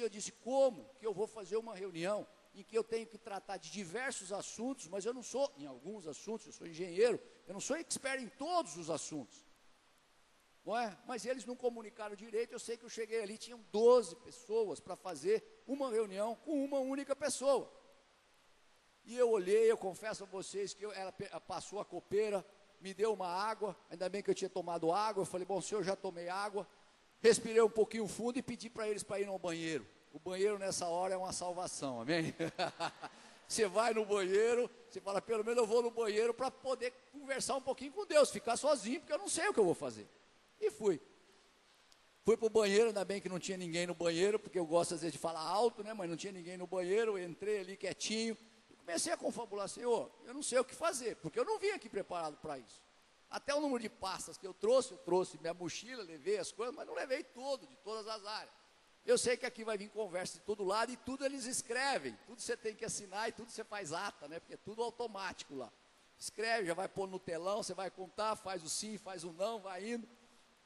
disse: como que eu vou fazer uma reunião em que eu tenho que tratar de diversos assuntos, mas eu não sou, em alguns assuntos, eu sou engenheiro, eu não sou expert em todos os assuntos. Não é? Mas eles não comunicaram direito. Eu sei que eu cheguei ali, tinham 12 pessoas para fazer uma reunião com uma única pessoa. E eu olhei, eu confesso a vocês que ela passou a copeira, me deu uma água, ainda bem que eu tinha tomado água. Eu falei: bom, senhor, já tomei água. Respirei um pouquinho fundo e pedi para eles para ir ao banheiro. O banheiro nessa hora é uma salvação, amém? Você vai no banheiro, você fala: pelo menos eu vou no banheiro para poder conversar um pouquinho com Deus, ficar sozinho, porque eu não sei o que eu vou fazer. E fui para o banheiro, ainda bem que não tinha ninguém no banheiro, porque eu gosto às vezes de falar alto, né? Mas não tinha ninguém no banheiro, eu entrei ali quietinho, e comecei a confabular: Senhor, eu não sei o que fazer, porque eu não vim aqui preparado para isso. Até o número de pastas que eu trouxe minha mochila, levei as coisas, mas não levei tudo, de todas as áreas. Eu sei que aqui vai vir conversa de todo lado, e tudo eles escrevem, tudo você tem que assinar, e tudo você faz ata, né? Porque é tudo automático lá. Escreve, já vai pôr no telão, você vai contar, faz o sim, faz o não, vai indo.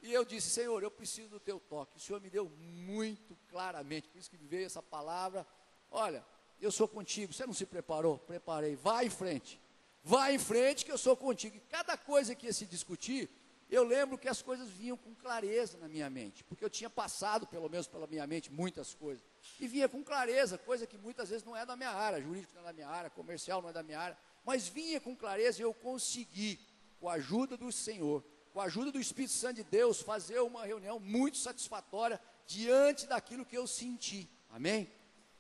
E eu disse: Senhor, eu preciso do teu toque. O Senhor me deu muito claramente, por isso que me veio essa palavra: olha, eu sou contigo. Você não se preparou? Preparei. Vai em frente que eu sou contigo. E cada coisa que ia se discutir, eu lembro que as coisas vinham com clareza na minha mente, porque eu tinha passado, pelo menos pela minha mente, muitas coisas, e vinha com clareza, coisa que muitas vezes não é da minha área, jurídico não é da minha área, comercial não é da minha área, mas vinha com clareza e eu consegui, com a ajuda do Senhor, com a ajuda do Espírito Santo de Deus, fazer uma reunião muito satisfatória diante daquilo que eu senti, amém?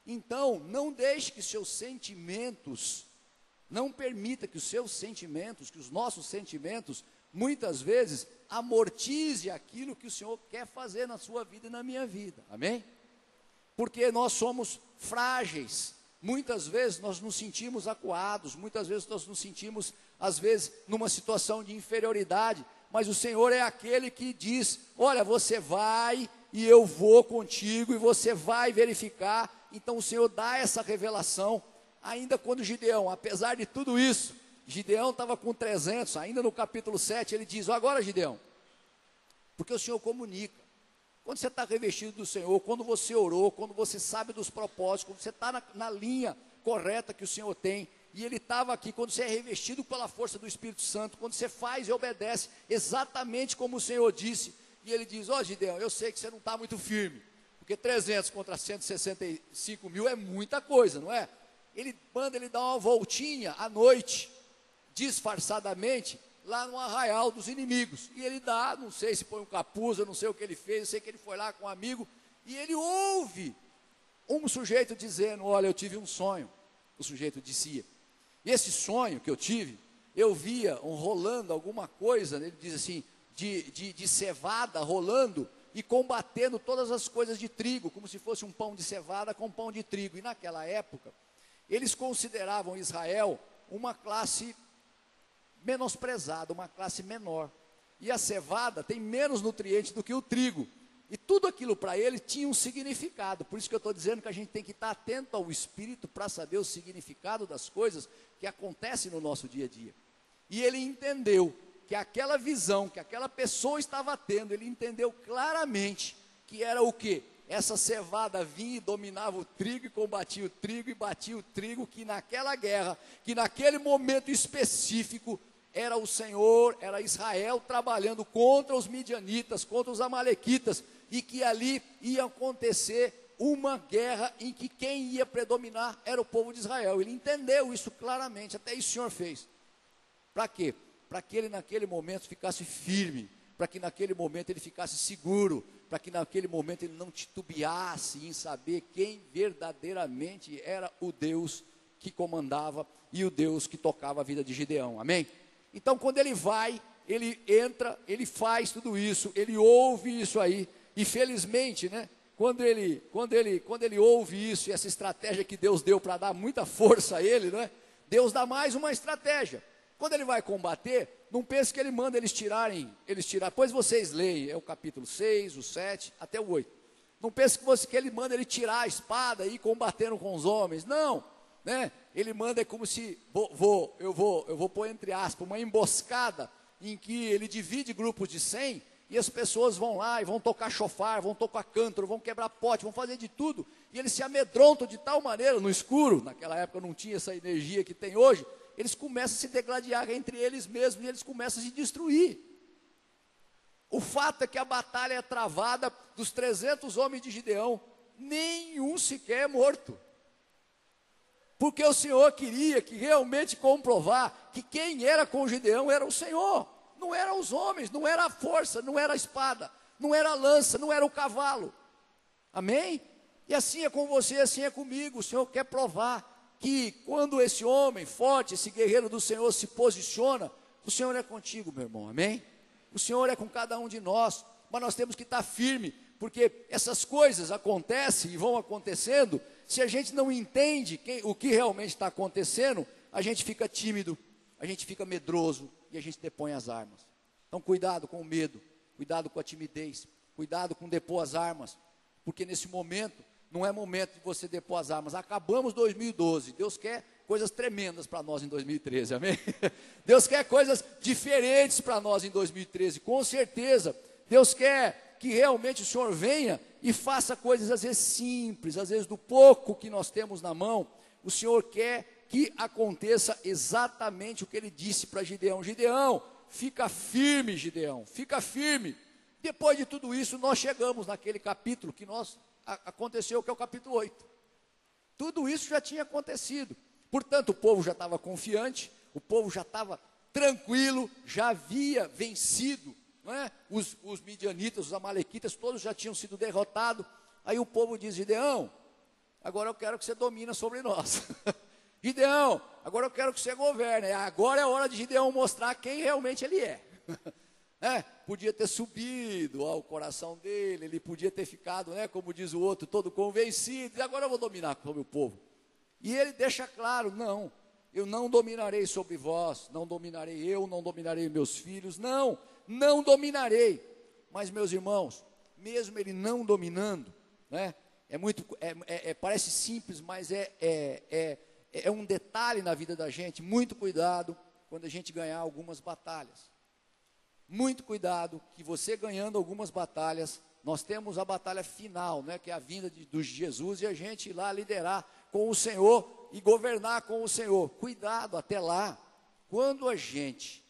Então, não deixe que seus sentimentos, não permita que os seus sentimentos, que os nossos sentimentos, muitas vezes, amortize aquilo que o Senhor quer fazer na sua vida e na minha vida, amém? Porque nós somos frágeis, muitas vezes nós nos sentimos acuados, muitas vezes nós nos sentimos, às vezes, numa situação de inferioridade, mas o Senhor é aquele que diz, olha, você vai e eu vou contigo, e você vai verificar. Então o Senhor dá essa revelação, ainda quando Gideão, apesar de tudo isso, Gideão estava com 300, ainda no capítulo 7, ele diz, agora Gideão, porque o Senhor comunica, quando você está revestido do Senhor, quando você orou, quando você sabe dos propósitos, quando você está na linha correta que o Senhor tem, e ele estava aqui, quando você é revestido pela força do Espírito Santo, quando você faz e obedece, exatamente como o Senhor disse, e ele diz, ó Gideão, eu sei que você não está muito firme, porque 300 contra 165 mil é muita coisa, não é? Ele manda ele dar uma voltinha à noite, disfarçadamente, lá no arraial dos inimigos, e ele dá, não sei se põe um capuz, eu não sei o que ele fez, eu sei que ele foi lá com um amigo, e ele ouve um sujeito dizendo, olha, eu tive um sonho, o sujeito dizia, e esse sonho que eu tive, eu via rolando alguma coisa, ele diz assim, de cevada rolando, e combatendo todas as coisas de trigo, como se fosse um pão de cevada com pão de trigo, e naquela época, eles consideravam Israel uma classe menosprezada, uma classe menor, e a cevada tem menos nutrientes do que o trigo, e tudo aquilo para ele tinha um significado, por isso que eu estou dizendo que a gente tem que estar atento ao Espírito, para saber o significado das coisas que acontecem no nosso dia a dia, e ele entendeu, que aquela visão, que aquela pessoa estava tendo, ele entendeu claramente, que era o quê? Essa cevada vinha e dominava o trigo, e combatia o trigo, e batia o trigo, que naquela guerra, que naquele momento específico, era o Senhor, era Israel trabalhando contra os midianitas, contra os amalequitas, e que ali ia acontecer uma guerra em que quem ia predominar era o povo de Israel. Ele entendeu isso claramente, até isso o Senhor fez. Para quê? Para que ele naquele momento ficasse firme, para que naquele momento ele ficasse seguro, para que naquele momento ele não titubeasse em saber quem verdadeiramente era o Deus que comandava e o Deus que tocava a vida de Gideão, amém? Então quando ele vai, ele entra, ele faz tudo isso, ele ouve isso aí, e felizmente, né, quando ele ouve isso, e essa estratégia que Deus deu para dar muita força a ele, né, Deus dá mais uma estratégia. Quando ele vai combater, não pense que ele manda eles tirarem, depois vocês leem, é o capítulo 6, o 7, até o 8. Não pense que ele manda ele tirar a espada e ir combatendo com os homens, não, né? Ele manda, é como se, eu vou pôr entre aspas, uma emboscada, em que ele divide grupos de 100, e as pessoas vão lá e vão tocar chofar, vão tocar cântaro, vão quebrar pote, vão fazer de tudo, e eles se amedrontam de tal maneira, no escuro, naquela época não tinha essa energia que tem hoje, eles começam a se degladiar entre eles mesmos, e eles começam a se destruir. O fato é que a batalha é travada, dos 300 homens de Gideão, nenhum sequer é morto, porque o Senhor queria que realmente comprovar, que quem era com Gideão era o Senhor, não eram os homens, não era a força, não era a espada, não era a lança, não era o cavalo, amém? E assim é com você, assim é comigo, o Senhor quer provar, que quando esse homem forte, esse guerreiro do Senhor se posiciona, o Senhor é contigo, meu irmão, amém? O Senhor é com cada um de nós, mas nós temos que estar firme, porque essas coisas acontecem e vão acontecendo, se a gente não entende o que realmente está acontecendo, a gente fica tímido, a gente fica medroso e a gente depõe as armas. Então cuidado com o medo, cuidado com a timidez, cuidado com depor as armas, porque nesse momento, não é momento de você depor as armas. Acabamos 2012, Deus quer coisas tremendas para nós em 2013, amém? Deus quer coisas diferentes para nós em 2013, com certeza. Deus quer que realmente o Senhor venha e faça coisas às vezes simples, às vezes do pouco que nós temos na mão. O Senhor quer que aconteça exatamente o que ele disse para Gideão. Gideão, fica firme, Gideão, fica firme. Depois de tudo isso, nós chegamos naquele capítulo que aconteceu, que é o capítulo 8. Tudo isso já tinha acontecido. Portanto, o povo já estava confiante, o povo já estava tranquilo, já havia vencido, não é? Os midianitas, os amalequitas, todos já tinham sido derrotados. Aí o povo diz: Gideão, agora eu quero que você domine sobre nós. Gideão, agora eu quero que você governe. Agora é hora de Gideão mostrar quem realmente ele é. Podia ter subido ao coração dele, ele podia ter ficado, como diz o outro, todo convencido, e agora eu vou dominar sobre o povo. E ele deixa claro: não, eu não dominarei sobre vós, não dominarei eu, não dominarei meus filhos, não dominarei. Mas, meus irmãos, mesmo ele não dominando, parece simples, mas é um detalhe na vida da gente. Muito cuidado quando a gente ganhar algumas batalhas. Muito cuidado, que você ganhando algumas batalhas, nós temos a batalha final, que é a vinda de Jesus, e a gente ir lá liderar com o Senhor e governar com o Senhor. Cuidado, até lá, quando a gente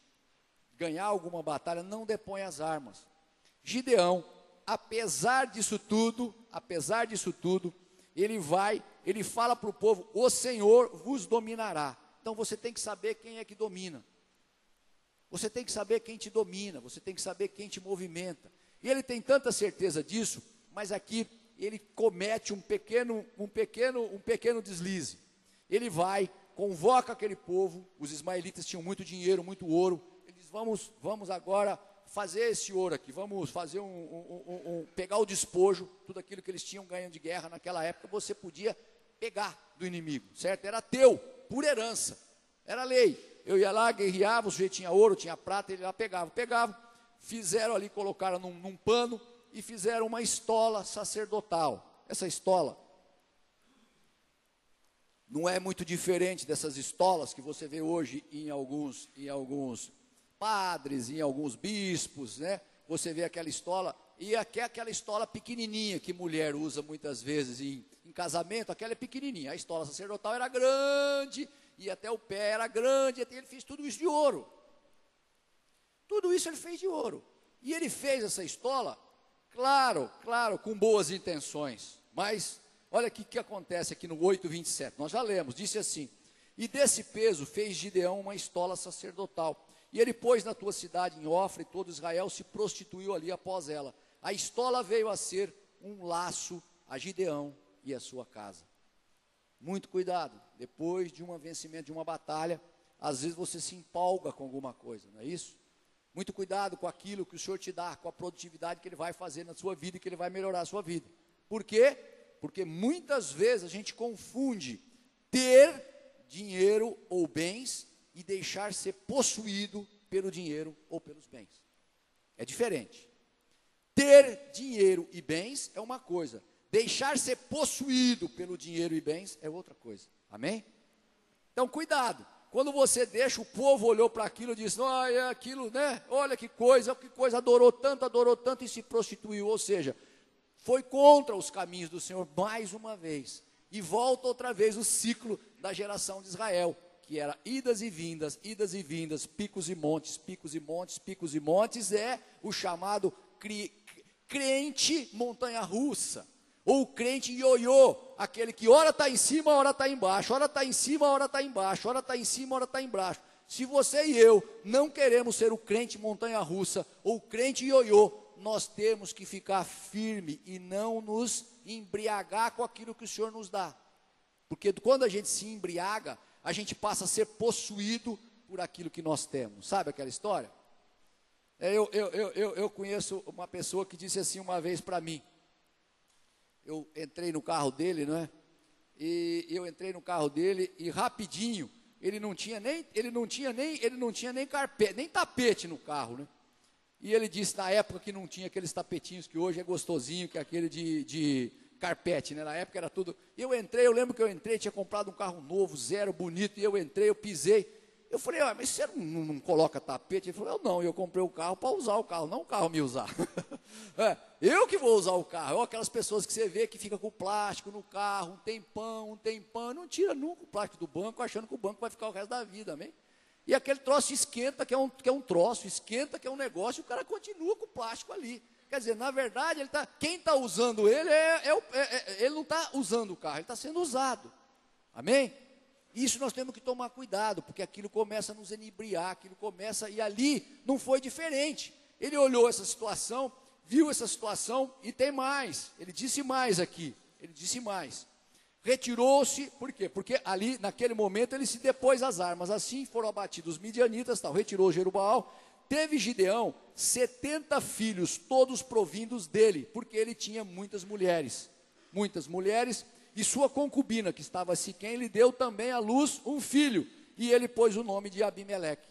ganhar alguma batalha, não depõe as armas. Gideão, apesar disso tudo, ele fala para o povo: o Senhor vos dominará. Então você tem que saber quem é que domina. Você tem que saber quem te domina, você tem que saber quem te movimenta. E ele tem tanta certeza disso, mas aqui ele comete um pequeno deslize. Ele vai, convoca aquele povo, os ismaelitas tinham muito dinheiro, muito ouro. Ele diz: vamos agora fazer esse ouro aqui, vamos fazer pegar o despojo, tudo aquilo que eles tinham ganho de guerra naquela época, você podia pegar do inimigo, certo? Era teu, por herança, era lei. Eu ia lá, guerreava, o sujeito tinha ouro, tinha prata, ele lá pegava, fizeram ali, colocaram num pano e fizeram uma estola sacerdotal. Essa estola não é muito diferente dessas estolas que você vê hoje em alguns padres, em alguns bispos, Você vê aquela estola, e aquela estola pequenininha que mulher usa muitas vezes em casamento, aquela é pequenininha. A estola sacerdotal era grande, e até o pé era grande, até ele fez tudo isso de ouro. Tudo isso ele fez de ouro. E ele fez essa estola, claro, com boas intenções. Mas, olha o que acontece aqui no 8:27. Nós já lemos, disse assim: e desse peso fez Gideão uma estola sacerdotal. E ele pôs na tua cidade em Ofra, e todo Israel se prostituiu ali após ela. A estola veio a ser um laço a Gideão e a sua casa. Muito cuidado, depois de um vencimento, de uma batalha, às vezes você se empolga com alguma coisa, não é isso? Muito cuidado com aquilo que o Senhor te dá, com a produtividade que Ele vai fazer na sua vida e que Ele vai melhorar a sua vida. Por quê? Porque muitas vezes a gente confunde ter dinheiro ou bens e deixar ser possuído pelo dinheiro ou pelos bens. É diferente. Ter dinheiro e bens é uma coisa. Deixar ser possuído pelo dinheiro e bens é outra coisa. Amém? Então, cuidado. Quando você deixa, o povo olhou para aquilo e disse: olha aquilo, olha que coisa, adorou tanto e se prostituiu. Ou seja, foi contra os caminhos do Senhor mais uma vez. E volta outra vez o ciclo da geração de Israel, que era idas e vindas, picos e montes, é o chamado crente montanha-russa. Ou o crente ioiô, aquele que ora está em cima, ora está embaixo, ora está em cima, ora está embaixo, ora está em cima, ora está embaixo. Se você e eu não queremos ser o crente montanha-russa ou o crente ioiô, nós temos que ficar firme e não nos embriagar com aquilo que o Senhor nos dá. Porque quando a gente se embriaga, a gente passa a ser possuído por aquilo que nós temos. Sabe aquela história? Eu conheço uma pessoa que disse assim uma vez para mim. Eu entrei no carro dele, e rapidinho, ele não tinha nem carpete, nem tapete no carro, E ele disse na época que não tinha aqueles tapetinhos que hoje é gostosinho, que é aquele de carpete, Na época era tudo. Eu lembro que eu entrei, tinha comprado um carro novo, zero, bonito, e eu entrei, eu pisei. Eu falei: mas você não coloca tapete? Ele falou: eu comprei o carro para usar o carro, não o carro me usar. Eu que vou usar o carro. Aquelas pessoas que você vê que fica com plástico no carro, um tempão, não tira nunca o plástico do banco, achando que o banco vai ficar o resto da vida, amém? E aquele troço esquenta, que é um troço, esquenta, que é um negócio, e o cara continua com o plástico ali. Quer dizer, na verdade, quem está usando ele, ele não está usando o carro, ele está sendo usado. Amém? Isso nós temos que tomar cuidado, porque aquilo começa a nos enebriar, e ali não foi diferente. Ele olhou essa situação, viu essa situação, e tem mais. Ele disse mais aqui, retirou-se, por quê? Porque ali, naquele momento, ele se depôs as armas, assim foram abatidos os midianitas, retirou Jerubaal. Teve Gideão 70 filhos, todos provindos dele, porque ele tinha muitas mulheres, e sua concubina, que estava Siquém, lhe deu também à luz um filho, e ele pôs o nome de Abimeleque.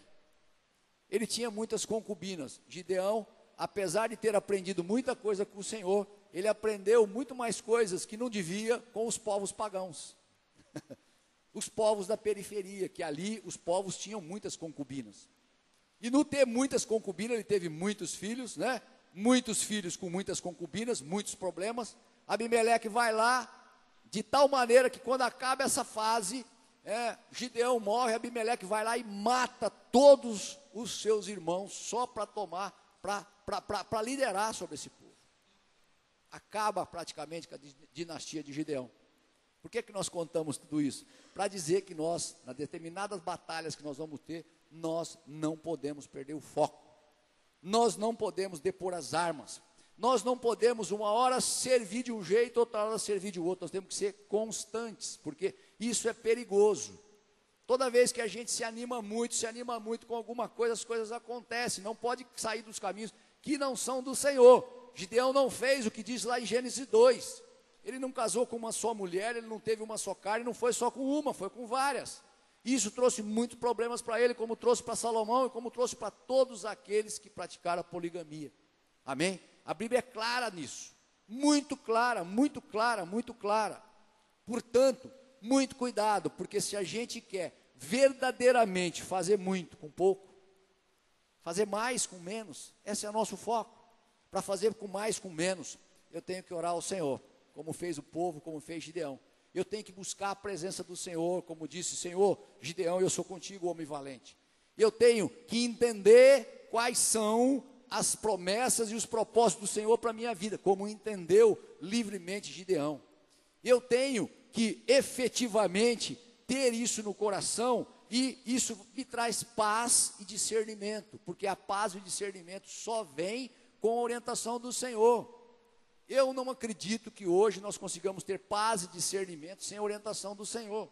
Ele tinha muitas concubinas. Gideão, apesar de ter aprendido muita coisa com o Senhor, ele aprendeu muito mais coisas que não devia com os povos pagãos. Os povos da periferia, que ali os povos tinham muitas concubinas. E no ter muitas concubinas, ele teve muitos filhos, né? Muitos filhos com muitas concubinas, muitos problemas. Abimeleque vai lá, de tal maneira que quando acaba essa fase, Gideão morre, Abimeleque vai lá e mata todos os seus irmãos, só para tomar, para liderar sobre esse povo. Acaba praticamente com a dinastia de Gideão. Por que nós contamos tudo isso? Para dizer que nós, nas determinadas batalhas que nós vamos ter, nós não podemos perder o foco. Nós não podemos depor as armas. Nós não podemos uma hora servir de um jeito, outra hora servir de outro. Nós temos que ser constantes, porque isso é perigoso. Toda vez que a gente se anima muito com alguma coisa, as coisas acontecem. Não pode sair dos caminhos que não são do Senhor. Gideão não fez o que diz lá em Gênesis 2. Ele não casou com uma só mulher, ele não teve uma só carne, não foi só com uma, foi com várias. Isso trouxe muitos problemas para ele, como trouxe para Salomão e como trouxe para todos aqueles que praticaram a poligamia. Amém? A Bíblia é clara nisso. Muito clara, muito clara, muito clara. Portanto, muito cuidado, porque se a gente quer verdadeiramente fazer muito com pouco, fazer mais com menos, esse é o nosso foco. Para fazer com mais com menos, eu tenho que orar ao Senhor, como fez o povo, como fez Gideão. Eu tenho que buscar a presença do Senhor, como disse: Senhor, Gideão, eu sou contigo, homem valente. Eu tenho que entender quais são as promessas e os propósitos do Senhor para a minha vida, como entendeu livremente Gideão. Eu tenho que efetivamente ter isso no coração, e isso me traz paz e discernimento, porque a paz e o discernimento só vem com a orientação do Senhor. Eu não acredito que hoje nós consigamos ter paz e discernimento sem a orientação do Senhor.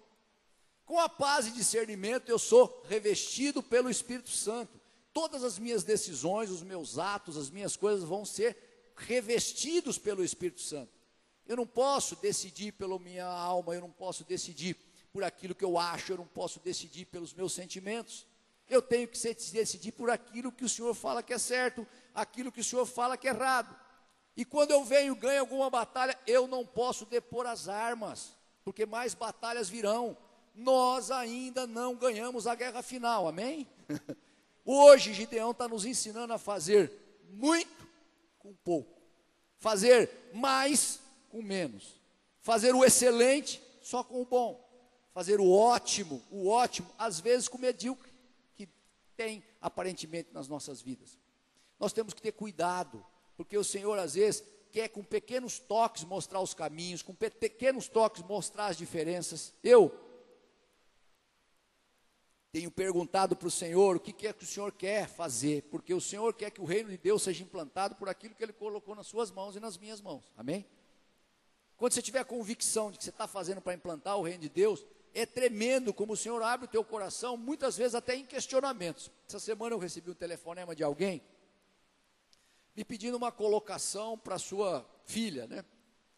Com a paz e discernimento eu sou revestido pelo Espírito Santo. Todas as minhas decisões, os meus atos, as minhas coisas vão ser revestidos pelo Espírito Santo. Eu não posso decidir pela minha alma, eu não posso decidir por aquilo que eu acho, eu não posso decidir pelos meus sentimentos. Eu tenho que decidir por aquilo que o Senhor fala que é certo, aquilo que o Senhor fala que é errado. E quando eu venho e ganho alguma batalha, eu não posso depor as armas, porque mais batalhas virão. Nós ainda não ganhamos a guerra final, amém? Hoje Gideão está nos ensinando a fazer muito com pouco, fazer mais com menos, fazer o excelente só com o bom, fazer o ótimo, às vezes com o medíocre, que tem aparentemente nas nossas vidas. Nós temos que ter cuidado, porque o Senhor às vezes quer com pequenos toques mostrar os caminhos, com pequenos toques mostrar as diferenças. Eu tenho perguntado para o Senhor o que é que o Senhor quer fazer, porque o Senhor quer que o reino de Deus seja implantado por aquilo que Ele colocou nas suas mãos e nas minhas mãos, amém? Quando você tiver convicção de que você está fazendo para implantar o reino de Deus, é tremendo como o Senhor abre o teu coração, muitas vezes até em questionamentos. Essa semana eu recebi um telefonema de alguém, me pedindo uma colocação para sua filha, né?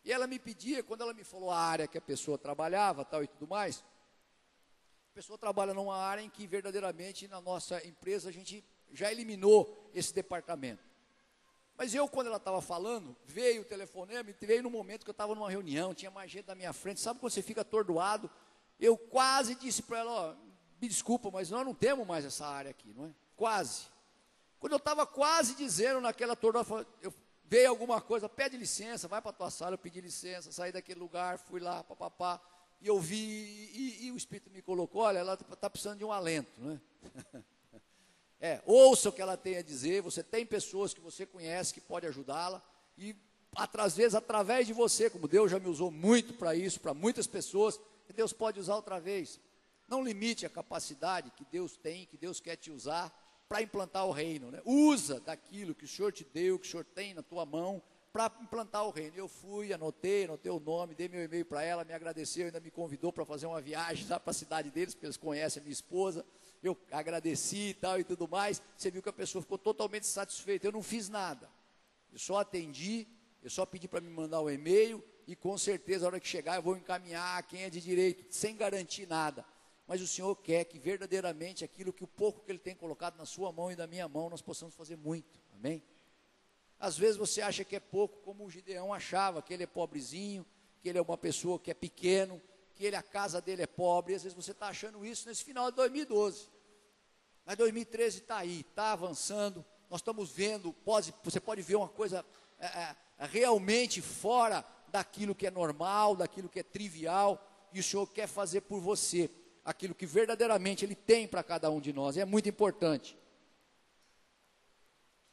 E ela me pedia, quando ela me falou a área que a pessoa trabalhava, tal e tudo mais, a pessoa trabalha numa área em que verdadeiramente na nossa empresa a gente já eliminou esse departamento. Mas eu, quando ela estava falando, veio o telefonema, e veio no momento que eu estava numa reunião, tinha mais gente na minha frente, sabe quando você fica atordoado? Eu quase disse para ela, ó, me desculpa, mas nós não temos mais essa área aqui, não é? Quase. Quando eu estava quase dizendo naquela atordoada, veio alguma coisa, pede licença, vai para a tua sala, eu pedi licença, saí daquele lugar, fui lá, papapá, e eu vi, e o Espírito me colocou, olha, ela está precisando de um alento, né? Ouça o que ela tem a dizer, você tem pessoas que você conhece que pode ajudá-la, e às vezes através de você, como Deus já me usou muito para isso, para muitas pessoas, Deus pode usar outra vez. Não limite a capacidade que Deus tem, que Deus quer te usar para implantar o reino, né? Usa daquilo que o Senhor te deu, que o Senhor tem na tua mão, para implantar o reino. Eu fui, anotei o nome, dei meu e-mail para ela, me agradeceu, ainda me convidou para fazer uma viagem lá para a cidade deles, porque eles conhecem a minha esposa. Eu agradeci e tal e tudo mais. Você viu que a pessoa ficou totalmente satisfeita. Eu não fiz nada, eu só atendi, eu só pedi para me mandar um e-mail, e com certeza a hora que chegar eu vou encaminhar quem é de direito, sem garantir nada. Mas o Senhor quer que verdadeiramente aquilo que o pouco que Ele tem colocado na sua mão e na minha mão, nós possamos fazer muito, amém? Às vezes você acha que é pouco, como o Gideão achava, que ele é pobrezinho, que ele é uma pessoa que é pequeno, que a casa dele é pobre. E às vezes você está achando isso nesse final de 2012, mas 2013 está aí, está avançando. Nós estamos vendo, você pode ver uma coisa realmente fora daquilo que é normal, daquilo que é trivial, e o Senhor quer fazer por você aquilo que verdadeiramente Ele tem para cada um de nós. É muito importante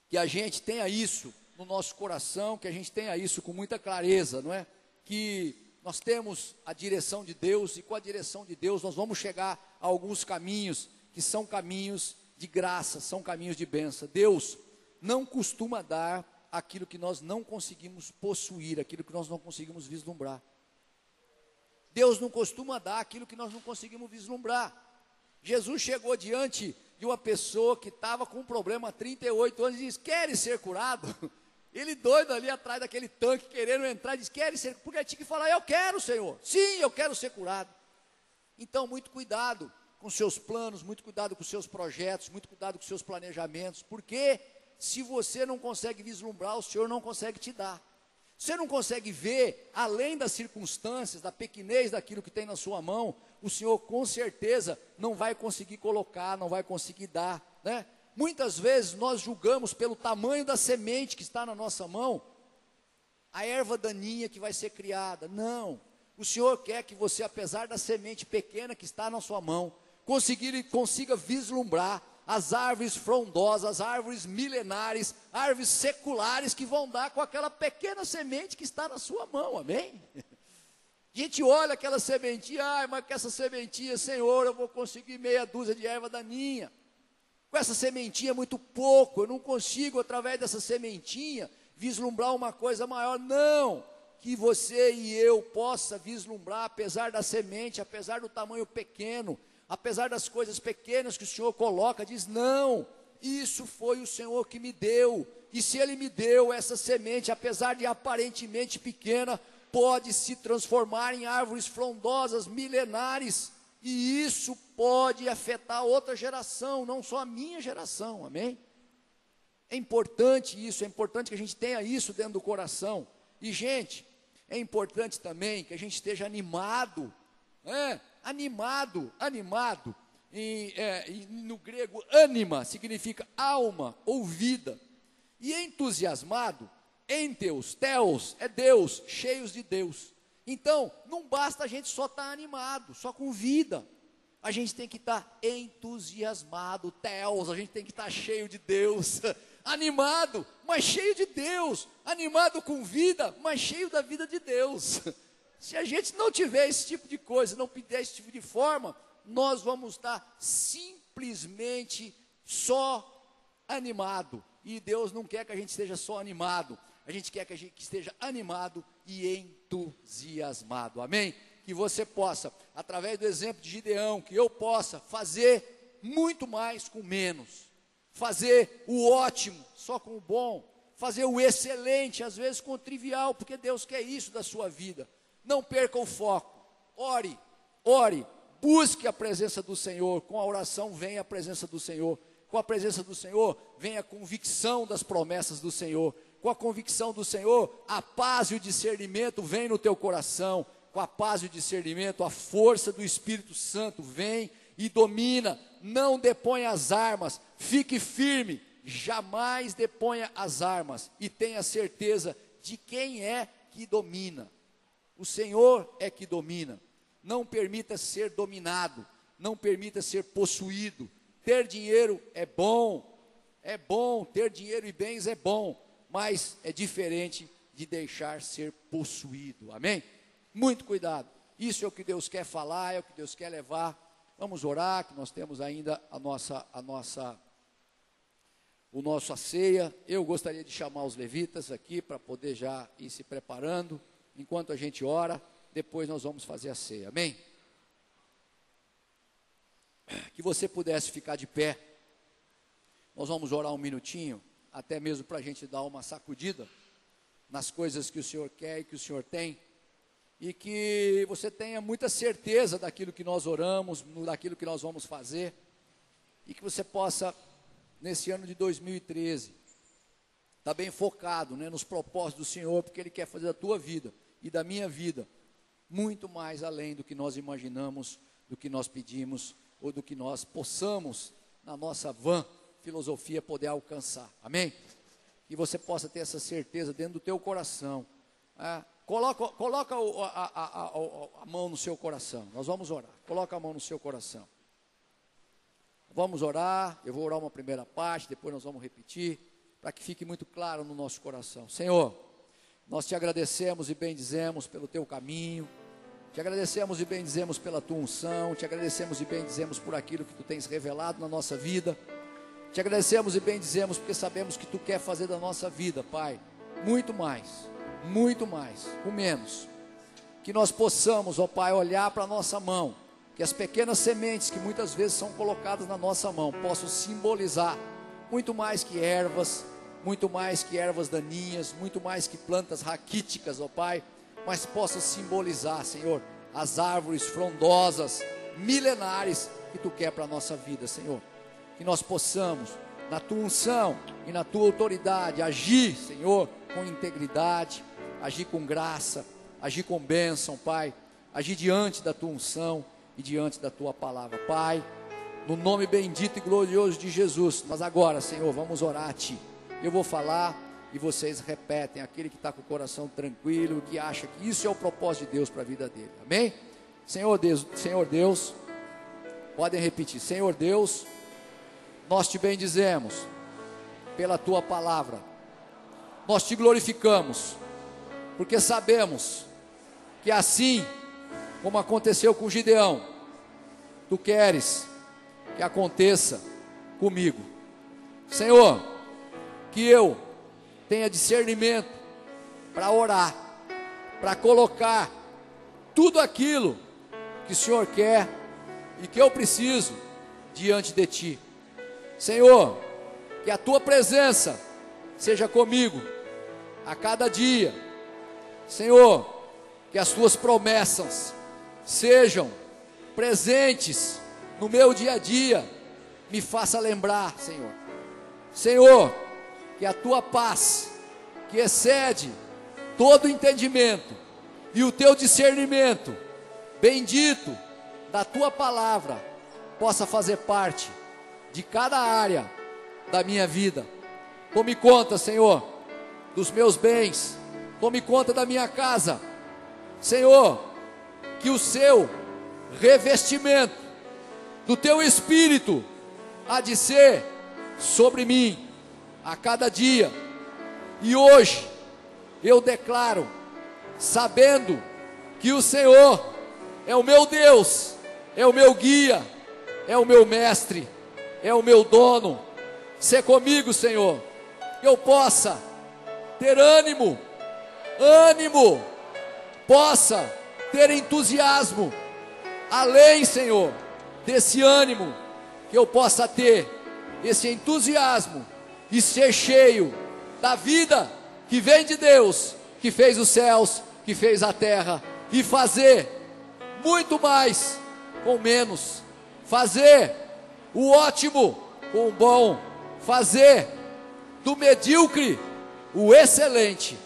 que a gente tenha isso no nosso coração, que a gente tenha isso com muita clareza, não é? Que nós temos a direção de Deus, e com a direção de Deus nós vamos chegar a alguns caminhos que são caminhos de graça, são caminhos de bênção. Deus não costuma dar aquilo que nós não conseguimos possuir, aquilo que nós não conseguimos vislumbrar. Deus não costuma dar aquilo que nós não conseguimos vislumbrar. Jesus chegou diante de uma pessoa que estava com um problema há 38 anos e disse: queres ser curado? Ele doido ali atrás daquele tanque, querendo entrar, diz: queres ser? Porque ele tinha que falar: eu quero, Senhor, sim, eu quero ser curado. Então, muito cuidado com seus planos, muito cuidado com seus projetos, muito cuidado com seus planejamentos, porque se você não consegue vislumbrar, o Senhor não consegue te dar. Você não consegue ver além das circunstâncias, da pequenez daquilo que tem na sua mão, o Senhor com certeza não vai conseguir colocar, não vai conseguir dar, né? Muitas vezes nós julgamos pelo tamanho da semente que está na nossa mão, a erva daninha que vai ser criada. Não, o Senhor quer que você, apesar da semente pequena que está na sua mão, consiga vislumbrar as árvores frondosas, as árvores milenares, árvores seculares que vão dar com aquela pequena semente que está na sua mão, amém? A gente olha aquela sementinha, mas com essa sementinha, Senhor, eu vou conseguir meia dúzia de erva daninha. Com essa sementinha é muito pouco, eu não consigo, através dessa sementinha, vislumbrar uma coisa maior. Não, que você e eu possa vislumbrar, apesar da semente, apesar do tamanho pequeno, apesar das coisas pequenas que o Senhor coloca, diz: não, isso foi o Senhor que me deu, e se Ele me deu essa semente, apesar de aparentemente pequena, pode se transformar em árvores frondosas, milenares, e isso pode afetar outra geração, não só a minha geração, amém? É importante isso, é importante que a gente tenha isso dentro do coração. E gente, é importante também que a gente esteja animado, animado, no grego ânima significa alma ou vida, e entusiasmado, teos é Deus, cheios de Deus. Então, não basta a gente só estar animado, só com vida, a gente tem que estar entusiasmado, teos, a gente tem que estar cheio de Deus, animado, mas cheio de Deus, animado com vida, mas cheio da vida de Deus. Se a gente não tiver esse tipo de coisa, não pedir esse tipo de forma, nós vamos estar simplesmente só animado, e Deus não quer que a gente esteja só animado, a gente quer que a gente esteja animado e entusiasmado, amém? Que você possa, através do exemplo de Gideão, que eu possa fazer muito mais com menos, fazer o ótimo só com o bom, fazer o excelente às vezes com o trivial, porque Deus quer isso da sua vida. Não perca o foco, ore, busque a presença do Senhor, com a oração vem a presença do Senhor, com a presença do Senhor vem a convicção das promessas do Senhor, com a convicção do Senhor, a paz e o discernimento vem no teu coração, com a paz e o discernimento, a força do Espírito Santo vem e domina. Não deponha as armas, fique firme, jamais deponha as armas, e tenha certeza de quem é que domina. O Senhor é que domina. Não permita ser dominado, não permita ser possuído. Ter dinheiro é bom, ter dinheiro e bens é bom, mas é diferente de deixar ser possuído, amém? Muito cuidado, isso é o que Deus quer falar, é o que Deus quer levar. Vamos orar, que nós temos ainda a nossa ceia. Eu gostaria de chamar os levitas aqui, para poder já ir se preparando, enquanto a gente ora, depois nós vamos fazer a ceia, amém? Que você pudesse ficar de pé, nós vamos orar um minutinho, até mesmo para a gente dar uma sacudida nas coisas que o Senhor quer e que o Senhor tem, e que você tenha muita certeza daquilo que nós oramos, daquilo que nós vamos fazer, e que você possa, nesse ano de 2013, estar bem focado, né, nos propósitos do Senhor, porque Ele quer fazer da tua vida e da minha vida, muito mais além do que nós imaginamos, do que nós pedimos, ou do que nós possamos, na nossa vã filosofia, poder alcançar, amém? Que você possa ter essa certeza dentro do teu coração. Coloca a mão no seu coração, nós vamos orar, coloca a mão no seu coração. Vamos orar, eu vou orar uma primeira parte, depois nós vamos repetir, para que fique muito claro no nosso coração. Senhor, nós te agradecemos e bendizemos pelo teu caminho, te agradecemos e bendizemos pela tua unção, te agradecemos e bendizemos por aquilo que tu tens revelado na nossa vida, te agradecemos e bendizemos porque sabemos que tu quer fazer da nossa vida, Pai, muito mais, com menos, que nós possamos, ó Pai, olhar para a nossa mão, que as pequenas sementes que muitas vezes são colocadas na nossa mão, possam simbolizar muito mais que ervas daninhas, muito mais que plantas raquíticas, ó Pai, mas possa simbolizar, Senhor, as árvores frondosas, milenares, que Tu quer para a nossa vida, Senhor, que nós possamos, na Tua unção e na Tua autoridade, agir, Senhor, com integridade, agir com graça, agir com bênção, Pai, agir diante da Tua unção e diante da Tua palavra, Pai, no nome bendito e glorioso de Jesus. Mas agora, Senhor, vamos orar a Ti, eu vou falar e vocês repetem, aquele que está com o coração tranquilo, que acha que isso é o propósito de Deus para a vida dele, amém? Senhor Deus, podem repetir, Senhor Deus, nós te bendizemos pela Tua palavra, nós te glorificamos, porque sabemos que assim como aconteceu com Gideão, Tu queres que aconteça comigo, Senhor, que eu tenha discernimento para orar, para colocar tudo aquilo que o Senhor quer e que eu preciso diante de Ti, Senhor, que a Tua presença seja comigo a cada dia, Senhor, que as Tuas promessas sejam presentes no meu dia a dia, me faça lembrar, Senhor, que a Tua paz, que excede todo entendimento, e o Teu discernimento, bendito, da Tua palavra, possa fazer parte de cada área da minha vida. Tome conta, Senhor, dos meus bens, tome conta da minha casa, Senhor, que o Seu revestimento do Teu Espírito há de ser sobre mim a cada dia, e hoje eu declaro, sabendo que o Senhor é o meu Deus, é o meu guia, é o meu mestre, é o meu dono. Sê comigo, Senhor, que eu possa ter ânimo, possa ter entusiasmo, além, Senhor, desse ânimo, que eu possa ter esse entusiasmo e ser cheio da vida que vem de Deus, que fez os céus, que fez a terra, e fazer muito mais com menos, fazer o ótimo com o bom, fazer do medíocre o excelente.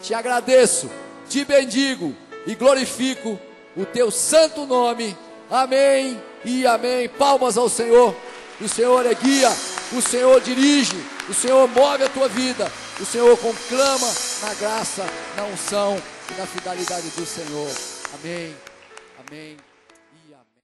Te agradeço, te bendigo e glorifico o Teu santo nome, amém e amém. Palmas ao Senhor. O Senhor é guia, o Senhor dirige, o Senhor move a tua vida, o Senhor conclama na graça, na unção e na fidelidade do Senhor. Amém, amém. e amém.